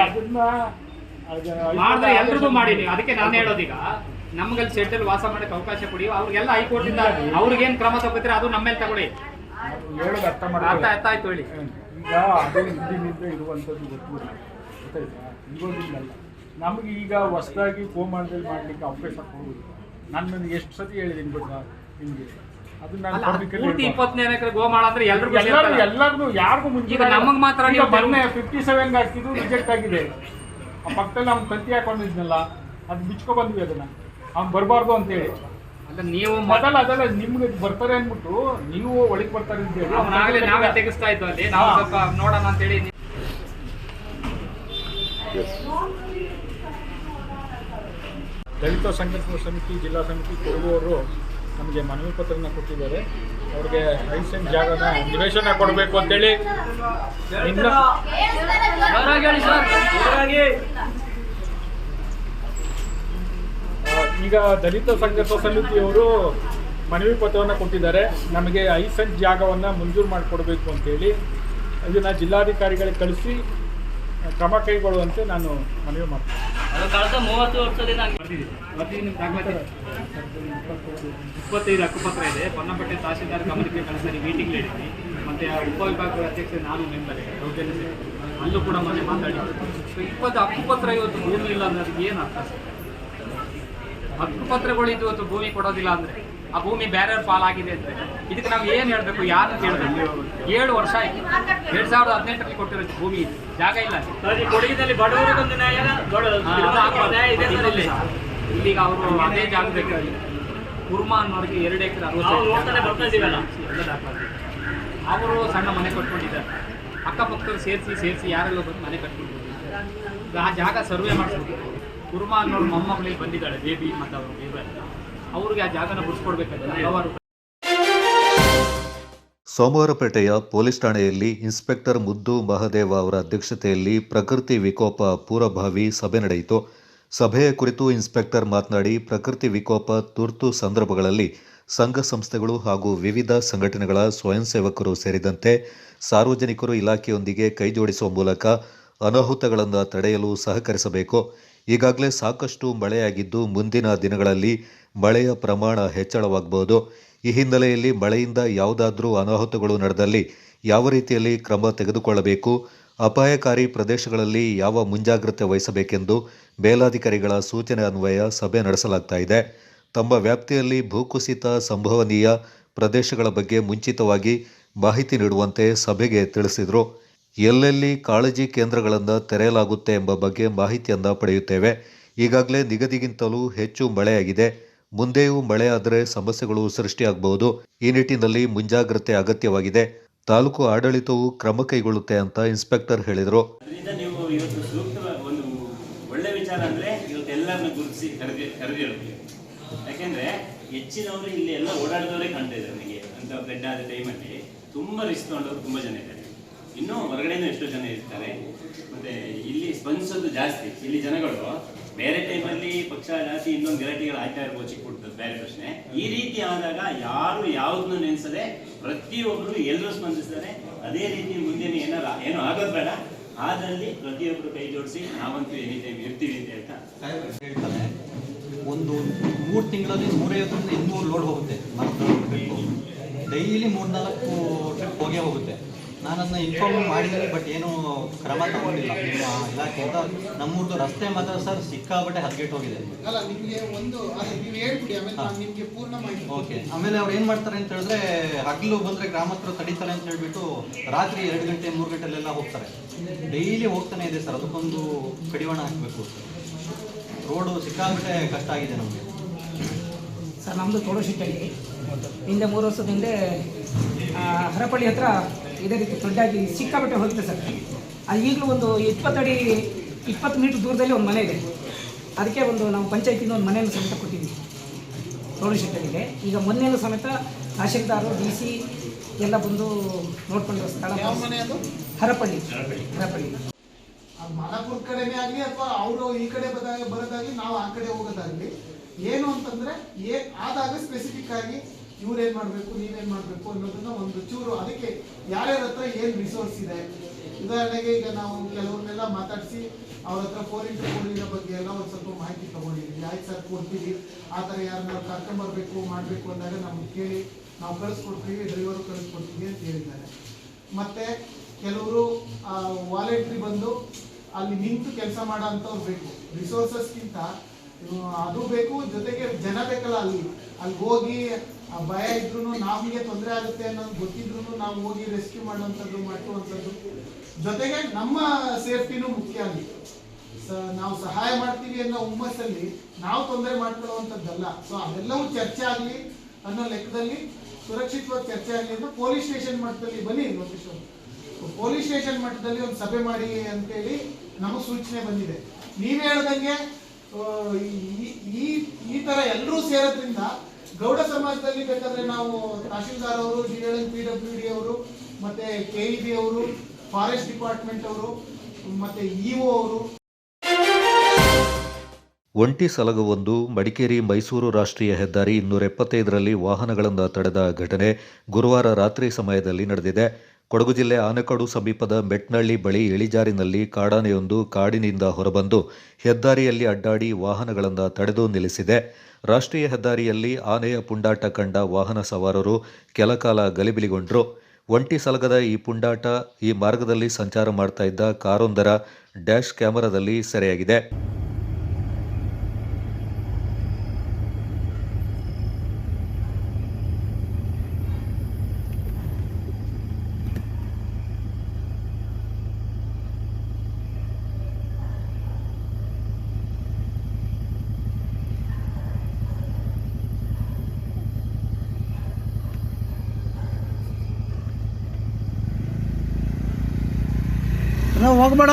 ಮಾಡಿದ್ರೆ ಎಲ್ರಿಗೂ ಮಾಡಿ ನೀವು. ಅದಕ್ಕೆ ನಾನು ಹೇಳೋದೀಗ ನಮ್ಗಲ್ಲಿ ಸೆಟ್ಟಲ್ಲಿ ವಾಸ ಮಾಡಕ್ಕೆ ಅವಕಾಶ ಕೊಡಿ. ಅವ್ರಿಗೆಲ್ಲ ಹೈಕೋರ್ಟಿಂದ ಅವ್ರಿಗೇನು ಕ್ರಮ ತಗೋತೀರಿ ಅದು ನಮ್ಮ ಮೇಲೆ ತಗೊಳ್ಳಿ. ಹೇಳೋದು ಅರ್ಥ ಆಯ್ತು ಹೇಳಿ. ಈಗ ಅದೇ ಹಿಂದಿನಿಂದ ಇರುವಂಥದ್ದು ಗೊತ್ತಾಯ್ತಾ, ಇರೋದಿಲ್ಲಲ್ಲ. ನಮಗೆ ಈಗ ಹೊಸದಾಗಿ ಗೋಮಾಳದಲ್ಲಿ ಮಾಡಲಿಕ್ಕೆ ಅವಕಾಶ ಕೊಡುವುದು. ನಾನು ನನಗೆ ಎಷ್ಟು ಸತಿ ಹೇಳಿದ್ದೀನಿ ಗೊತ್ತಾ ನಿಮಗೆ, ಅದು ನಾನು 20 ಎಕರೆ ಗೋಮಾಳ ಅಂದ್ರೆ ಎಲ್ಲರಿಗೂ ಯಾರಿಗೂ ಮುಂಚೆ ನಮಗೆ ಮಾತ್ರ ಮೊನ್ನೆ 57 ಹಾಕಿದ್ದು ರಿಜೆಕ್ಟ್ ಆಗಿದೆ. ಆ ಪಕ್ಕದಲ್ಲಿ ಅವ್ನು ತಂತಿ ಹಾಕೊಂಡಿದ್ನಲ್ಲ ಅದು ಬಿಚ್ಕೊ ಬಂದ್ವಿ, ಅದನ್ನ ಅವ್ನು ಬರಬಾರ್ದು ಅಂತೇಳಿ. ನೀವು ಅದಲ್ಲ ನಿಮ್ಗೆ ಬರ್ತಾರೆ ಅಂದ್ಬಿಟ್ಟು ನೀವು ಒಳಗೆ ಬರ್ತಾರೆ ಅಂತ ಹೇಳಿ ನಾವೇ ತೆಗಿಸ್ತಾ ಇದ್ವಿ ಅಲ್ಲಿ. ನಾವು ಸ್ವಲ್ಪ ನೋಡೋಣ ಅಂತೇಳಿ. ದಲಿತ ಸಂಘರ್ಷ ಸಮಿತಿ ಜಿಲ್ಲಾ ಸಮಿತಿ ಕೊಡಗು ಅವರು ನಮಗೆ ಮನವಿ ಪತ್ರನ ಕೊಟ್ಟಿದ್ದಾರೆ. ಅವ್ರಿಗೆ 5 ಸೆಂಟ್ ಜಾಗನ ನಿವೇಶನ ಕೊಡಬೇಕು ಅಂತೇಳಿ ಈಗ ದಲಿತ ಸಂಘರ್ಷ ಸಮಿತಿಯವರು ಮನವಿ ಪತ್ರವನ್ನು ಕೊಟ್ಟಿದ್ದಾರೆ. ನಮಗೆ 5 ಸೆಂಟ್ ಜಾಗವನ್ನು ಮಂಜೂರು ಮಾಡಿಕೊಡ್ಬೇಕು ಅಂತೇಳಿ ಇದನ್ನು ಜಿಲ್ಲಾಧಿಕಾರಿಗಳಿಗೆ ಕಳಿಸಿ ಕ್ರಮ ಕೈಗೊಳ್ಳುವಂತೆ ನಾನು ಮನವಿ ಮಾಡ್ತೀನಿ. ಕಳೆದ 30 ವರ್ಷದಿಂದ 25 ಹಕ್ಕುಪತ್ರ ಇದೆ. ಪೊನ್ನಪೇಟೆ ತಹಸೀಲ್ದಾರ್ ಗಮನಕ್ಕೆ ಕಳಿಸಿ ಮೀಟಿಂಗ್ ಹೇಳಿದ್ವಿ. ಮತ್ತು ಉಪವಿಭಾಗದ ಅಧ್ಯಕ್ಷ ನಾನು ಮೆಂಬರ್ ದೌರ್ಜನ್ಯ ಅಲ್ಲೂ ಕೂಡ ಮೊನ್ನೆ ಮಾತಾಡಿದ್ವಿ. 20 ಹಕ್ಕುಪತ್ರ ಇವತ್ತು ಭೂಮಿ ಇಲ್ಲ ಅಂದ್ರೆ ಅದಕ್ಕೆ ಏನು ಅರ್ಥ? ಹಕ್ಕುಪತ್ರಗಳು ಇವತ್ತು ಭೂಮಿ ಕೊಡೋದಿಲ್ಲ ಅಂದರೆ ಆ ಭೂಮಿ ಬೇರೆಯವ್ರ ಪಾಲಾಗಿದೆ ಅಂದರೆ ಇದಕ್ಕೆ ನಾವು ಏನು ಹೇಳಬೇಕು, ಯಾರು ಹೇಳಬೇಕು? 7 ವರ್ಷ ಆಯಿತು. 2018ರಲ್ಲಿ ಕೊಟ್ಟಿರೋ ಭೂಮಿ ಜಾಗ ಇಲ್ಲ. ಕೊಡಗಿನಲ್ಲಿ ಬಡವರಿಗೊಂದು ನ್ಯಾಯ, ಇಲ್ಲಿಗ ಅವರು ಅದೇ ಜಾಗದಲ್ಲಿ ಕುರ್ಮಾ ಅನ್ನೋರಿಗೆ 2 ಎಕರೆ 60 ಅವರು ಸಣ್ಣ ಮನೆ ಕಟ್ಕೊಂಡಿದ್ದಾರೆ. ಅಕ್ಕಪಕ್ಕದವ್ರು ಸೇರಿಸಿ ಯಾರೆಲ್ಲ ಬಂದು ಮನೆ ಕಟ್ಕೊಂಡಿದ್ದಾರೆ. ಆ ಜಾಗ ಸರ್ವೆ ಮಾಡಿಸ್ಬೇಕು. ಕುರ್ಮಾ ಅನ್ನೋರು ಮೊಮ್ಮಗಳಿಗೆ ಬಂದಿದ್ದಾಳೆ, ಬೇಬಿ ಮತ್ತು ಅವರು ಇವೆಲ್ಲ, ಅವ್ರಿಗೆ ಆ ಜಾಗನ ಬಿಡಿಸ್ಕೊಡ್ಬೇಕಾದ್ರೆ ಹಲವಾರು. ಸೋಮವಾರಪೇಟೆಯ ಪೊಲೀಸ್ ಠಾಣೆಯಲ್ಲಿ ಇನ್ಸ್ಪೆಕ್ಟರ್ ಮುದ್ದು ಮಹದೇವ ಅವರ ಅಧ್ಯಕ್ಷತೆಯಲ್ಲಿ ಪ್ರಕೃತಿ ವಿಕೋಪ ಪೂರ್ವಭಾವಿ ಸಭೆ ನಡೆಯಿತು. ಸಭೆಯ ಕುರಿತು ಇನ್ಸ್ಪೆಕ್ಟರ್ ಮಾತನಾಡಿ, ಪ್ರಕೃತಿ ವಿಕೋಪ ತುರ್ತು ಸಂದರ್ಭಗಳಲ್ಲಿ ಸಂಘ ಸಂಸ್ಥೆಗಳು ಹಾಗೂ ವಿವಿಧ ಸಂಘಟನೆಗಳ ಸ್ವಯಂ ಸೇವಕರು ಸೇರಿದಂತೆ ಸಾರ್ವಜನಿಕರು ಇಲಾಖೆಯೊಂದಿಗೆ ಕೈಜೋಡಿಸುವ ಮೂಲಕ ಅನಾಹುತಗಳನ್ನು ತಡೆಯಲು ಸಹಕರಿಸಬೇಕು. ಈಗಾಗಲೇ ಸಾಕಷ್ಟು ಮಳೆಯಾಗಿದ್ದು ಮುಂದಿನ ದಿನಗಳಲ್ಲಿ ಮಳೆಯ ಪ್ರಮಾಣ ಹೆಚ್ಚಳವಾಗಬಹುದು. ಈ ಹಿನ್ನೆಲೆಯಲ್ಲಿ ಮಳೆಯಿಂದ ಯಾವುದಾದ್ರೂ ಅನಾಹುತಗಳು ನಡೆದಲ್ಲಿ ಯಾವ ರೀತಿಯಲ್ಲಿ ಕ್ರಮ ತೆಗೆದುಕೊಳ್ಳಬೇಕು, ಅಪಾಯಕಾರಿ ಪ್ರದೇಶಗಳಲ್ಲಿ ಯಾವ ಮುಂಜಾಗ್ರತೆ ವಹಿಸಬೇಕೆಂದು ಮೇಲಾಧಿಕಾರಿಗಳ ಸೂಚನೆ ಅನ್ವಯ ಸಭೆ ನಡೆಸಲಾಗ್ತಾ ಇದೆ. ತಮ್ಮ ವ್ಯಾಪ್ತಿಯಲ್ಲಿ ಭೂಕುಸಿತ ಸಂಭವನೀಯ ಪ್ರದೇಶಗಳ ಬಗ್ಗೆ ಮುಂಚಿತವಾಗಿ ಮಾಹಿತಿ ನೀಡುವಂತೆ ಸಭೆಗೆ ತಿಳಿಸಿದರು. ಎಲ್ಲೆಲ್ಲಿ ಕಾಳಜಿ ಕೇಂದ್ರಗಳನ್ನು ತೆರೆಯಲಾಗುತ್ತೆ ಎಂಬ ಬಗ್ಗೆ ಮಾಹಿತಿಯನ್ನು ಪಡೆಯುತ್ತೇವೆ. ಈಗಾಗಲೇ ನಿಗದಿಗಿಂತಲೂ ಹೆಚ್ಚು ಮಳೆಯಾಗಿದೆ. ಮುಂದೆಯೂ ಮಳೆಯಾದರೆ ಸಮಸ್ಯೆಗಳು ಸೃಷ್ಟಿಯಾಗಬಹುದು. ಈ ನಿಟ್ಟಿನಲ್ಲಿ ಮುಂಜಾಗ್ರತೆ ಅಗತ್ಯವಾಗಿದೆ. ತಾಲೂಕು ಆಡಳಿತವು ಕ್ರಮ ಕೈಗೊಳ್ಳುತ್ತೆ ಅಂತ ಇನ್ಸ್ಪೆಕ್ಟರ್ ಹೇಳಿದರು. ನೀವು ಇವತ್ತು ಸೂಕ್ತ ಒಂದು ಒಳ್ಳೆ ವಿಚಾರ ಅಂದರೆ ಇವತ್ತು ಎಲ್ಲರನ್ನ ಗುರುತಿಸಿ ಕರೆದಿರುತ್ತೆ. ಯಾಕೆಂದರೆ ಹೆಚ್ಚಿನವರು ಇಲ್ಲಿ ಎಲ್ಲ ಓಡಾಡಿದವರೇ ಕಾಣ್ತಾ ಇದ್ದಾರೆ. ನನಗೆ ಅಂತ ಫ್ಲಡ್ ಆದ ಟೈಮಲ್ಲಿ ತುಂಬ ರಿಸ್ಕ್ ತೊಗೊಂಡವರು ತುಂಬ ಜನ ಇದ್ದಾರೆ. ಇನ್ನೂ ಹೊರಗಡೆನೂ ಎಷ್ಟೋ ಜನ ಇರ್ತಾರೆ. ಮತ್ತು ಇಲ್ಲಿ ಸ್ಪಂದಿಸೋದು ಜಾಸ್ತಿ. ಇಲ್ಲಿ ಜನಗಳು ಬೇರೆ ಟೈಮಲ್ಲಿ ಪಕ್ಷ ಜಾತಿ ಇನ್ನೊಂದು ಗಲಾಟೆಗಳು ಆಯ್ತಾ ಇರ್ಬೋದು, ಚಿಕ್ಕ ಪುಟ್ಟದ್ದು ಬೇರೆ ಪ್ರಶ್ನೆ. ಈ ರೀತಿ ಆದಾಗ ಯಾರು ಯಾವುದನ್ನು ನೆನೆಸದೆ ಪ್ರತಿಯೊಬ್ಬರು ಎಲ್ಲರೂ ಸ್ಪಂದಿಸ್ತಾರೆ. ಅದೇ ರೀತಿ ಮುಂದೆ ಏನೋ ಆಗೋದು ಬೇಡ, ಆದಲ್ಲಿ ಪ್ರತಿಯೊಬ್ಬರು ಕೈ ಜೋಡಿಸಿ ನಾವಂತೂ ಎನಿ ಟೈಮ್ ಇರ್ತೀವಿ ಅಂತ ಹೇಳ್ತಾರೆ. ಒಂದು 3 ತಿಂಗಳಲ್ಲಿ 150 200 ಲೋಡ್ ಹೋಗುತ್ತೆ. ಡೈಲಿ 3-4 ಟ್ರಿಪ್ ಹೋಗುತ್ತೆ. ನಾನು ಅದನ್ನ ಇನ್ಫಾರ್ಮ್ ಮಾಡಿದ್ದೀನಿ, ಬಟ್ ಏನೂ ಕ್ರಮ ತಗೊಂಡಿಲ್ಲ ನಿಮ್ಮ ಇಲಾಖೆಯಿಂದ. ನಮ್ಮೂರ್ದು ರಸ್ತೆ ಮಾತ್ರ ಸರ್ ಸಿಕ್ಕಾಬಟ್ಟೆ ಹದಗೆಟ್ಟು ಹೋಗಿದೆ. ಓಕೆ, ಆಮೇಲೆ ಅವ್ರು ಏನು ಮಾಡ್ತಾರೆ ಅಂತ ಹೇಳಿದ್ರೆ, ಹಗಲು ಬಂದರೆ ಗ್ರಾಮಸ್ಥರು ತಡೀತಾರೆ ಅಂತ ಹೇಳ್ಬಿಟ್ಟು ರಾತ್ರಿ 2 ಗಂಟೆ 3 ಗಂಟೆಲೆಲ್ಲ ಹೋಗ್ತಾರೆ. ಡೈಲಿ ಹೋಗ್ತಾನೆ ಇದೆ ಸರ್. ಅದಕ್ಕೊಂದು ಕಡಿವಾಣ ಹಾಕಬೇಕು. ರೋಡು ಸಿಕ್ಕಾಬಟ್ಟೆ ಕಷ್ಟ ಆಗಿದೆ ನಮಗೆ ಸರ್. ನಮ್ಮದು ತೋಡಶಿಟ್ಟಲ್ಲಿ ಹಿಂದೆ 3 ವರ್ಷದ ಹಿಂದೆ ಹರಪಳ್ಳಿ ಹತ್ರ ಇದೇ ರೀತಿ ದೊಡ್ಡಾಗಿ ಸಿಕ್ಕಾಬಟ್ಟೆ ಹೋಗುತ್ತೆ ಸರ್. ಅದು ಈಗಲೂ ಒಂದು 20 ಮೀಟ್ರ್ ದೂರದಲ್ಲಿ ಒಂದು ಮನೆ ಇದೆ. ಅದಕ್ಕೆ ನಾವು ಪಂಚಾಯತಿಂದ ಒಂದು ಮನೆಯನ್ನು ಸಮೇತ ಕೊಟ್ಟಿದ್ದೀವಿ ತೋಡಶಿಟ್ಟಲ್ಲಿಗೆ. ಈಗ ಮೊನ್ನೆಯೂ ಸಮೇತ ತಹಶೀಲ್ದಾರು DC ಎಲ್ಲ ಬಂದು ನೋಡ್ಕೊಂಡು ಸ್ಥಳ. ಹರಪಳ್ಳಿ ಮಾಲಾಪುರ ಕಡೆನೇ ಆಗಲಿ ಅಥವಾ ಅವರು ಈ ಕಡೆ ಬರೋದಾಗಲಿ ನಾವು ಆ ಕಡೆ ಹೋಗೋದಾಗಲಿ, ಏನು ಅಂತಂದ್ರೆ ಆದಾಗ ಸ್ಪೆಸಿಫಿಕ್ ಆಗಿ ಇವ್ರೇನ್ ಮಾಡಬೇಕು ನೀವೇನ್ ಮಾಡಬೇಕು ಅನ್ನೋದನ್ನ ಒಂದು ಚೂರು, ಅದಕ್ಕೆ ಯಾರ್ಯಾರ ಹತ್ರ ಏನು ರಿಸೋರ್ಸ್ ಇದೆ. ಉದಾಹರಣೆಗೆ ಈಗ ನಾವು ಕೆಲವ್ರನ್ನೆಲ್ಲ ಮಾತಾಡಿಸಿ ಅವ್ರ ಹತ್ರ 4x4 ಬಗ್ಗೆ ಎಲ್ಲ ಒಂದು ಸ್ವಲ್ಪ ಮಾಹಿತಿ ತಗೊಂಡಿದ್ದೀವಿ. ಆಯ್ತು ಸರ್ ಕೊಡ್ತೀವಿ, ಆ ಥರ ಯಾರನ್ನ ಕರ್ಕೊಂಬರ್ಬೇಕು ಮಾಡಬೇಕು ಅಂದಾಗ ನಮ್ಗೆ ಕೇಳಿ ನಾವು ಕಳಿಸ್ಕೊಡ್ತೀವಿ, ಡ್ರೈವರು ಕಳಿಸ್ಕೊಡ್ತೀವಿ ಅಂತ ಹೇಳಿದ್ದಾರೆ. ಮತ್ತೆ ಕೆಲವರು ವಾಲಂಟ್ರಿ ಬಂದು ಅಲ್ಲಿ ನಿಂತು ಕೆಲಸ ಮಾಡೋ ಅಂಥವ್ರು ಬೇಕು. ರಿಸೋರ್ಸಸ್ಗಿಂತ ಅದು ಬೇಕು, ಜೊತೆಗೆ ಜನ ಬೇಕಲ್ಲ. ಅಲ್ಲಿ ಹೋಗಿ ಭಯ ಇದ್ರೂ ನಮಗೆ ತೊಂದರೆ ಆಗುತ್ತೆ ಅನ್ನೋದು ಗೊತ್ತಿದ್ರು ನಾವು ಹೋಗಿ ರೆಸ್ಕ್ಯೂ ಮಾಡುವಂಥದ್ದು ಜೊತೆಗೆ ನಮ್ಮ ಸೇಫ್ಟಿನೂ ಮುಖ್ಯ. ಅಲ್ಲಿ ನಾವು ಸಹಾಯ ಮಾಡ್ತೀವಿ ಅನ್ನೋ ಹುಮ್ಮಸ್ಸಲ್ಲಿ ನಾವು ತೊಂದರೆ ಮಾಡ್ಕೊಳ್ಳುವಂಥದ್ದಲ್ಲ. ಸೊ ಅದೆಲ್ಲವೂ ಚರ್ಚೆ ಆಗಲಿ ಅನ್ನೋ ಲೆಕ್ಕದಲ್ಲಿ, ಸುರಕ್ಷಿತವಾಗಿ ಚರ್ಚೆ ಆಗಲಿ ಅಂತ ಪೊಲೀಸ್ ಸ್ಟೇಷನ್ ಮಟ್ಟದಲ್ಲಿ ಬನ್ನಿ. ಪೊಲೀಸ್ ಸ್ಟೇಷನ್ ಮಟ್ಟದಲ್ಲಿ ಒಂದು ಸಭೆ ಮಾಡಿ ಅಂತೇಳಿ ನಮಗೆ ಸೂಚನೆ ಬಂದಿದೆ. ನೀವೇ ಹೇಳ್ದಂಗೆ ಈ ತರ ಎಲ್ಲರೂ ಸೇರೋದ್ರಿಂದ ಗೌಡ ಸಮಾಜದಲ್ಲಿ ಬೇಕಾದ್ರೆ ನಾವು ತಹಶೀಲ್ದಾರ್ ಅವರು, PWD ಅವರು, ಮತ್ತೆ KEB ಅವರು, ಫಾರೆಸ್ಟ್ ಡಿಪಾರ್ಟ್ಮೆಂಟ್ ಅವರು, ಮತ್ತೆ EO ಅವರು. ಒಂಟಿ ಸಲಗವೊಂದು ಮಡಿಕೇರಿ ಮೈಸೂರು ರಾಷ್ಟ್ರೀಯ ಹೆದ್ದಾರಿ 275ರಲ್ಲಿ ವಾಹನಗಳನ್ನು ತಡೆದ ಘಟನೆ ಗುರುವಾರ ರಾತ್ರಿ ಸಮಯದಲ್ಲಿ ನಡೆದಿದೆ. ಕೊಡಗು ಜಿಲ್ಲೆ ಆನೆಕಾಡು ಸಮೀಪದ ಮೆಟ್ನಳ್ಳಿ ಬಳಿ ಇಳಿಜಾರಿನಲ್ಲಿ ಕಾಡಾನೆಯೊಂದು ಕಾಡಿನಿಂದ ಹೊರಬಂದು ಹೆದ್ದಾರಿಯಲ್ಲಿ ಅಡ್ಡಾಡಿ ವಾಹನಗಳನ್ನು ತಡೆದು ನಿಲ್ಲಿಸಿದೆ. ರಾಷ್ಟ್ರೀಯ ಹೆದ್ದಾರಿಯಲ್ಲಿ ಆನೆಯ ಪುಂಡಾಟ ಕಂಡ ವಾಹನ ಸವಾರರು ಕೆಲಕಾಲ ಗಲಿಬಿಲಿಗೊಂಡರು. ಒಂಟಿ ಸಲಗದ ಈ ಪುಂಡಾಟ ಈ ಮಾರ್ಗದಲ್ಲಿ ಸಂಚಾರ ಮಾಡ್ತಾ ಇದ್ದ ಕಾರೊಂದರ ಡ್ಯಾಶ್ ಕ್ಯಾಮೆರಾದಲ್ಲಿ ಸೆರೆಯಾಗಿದೆ. ಹೋಗ್ಬೇಡ.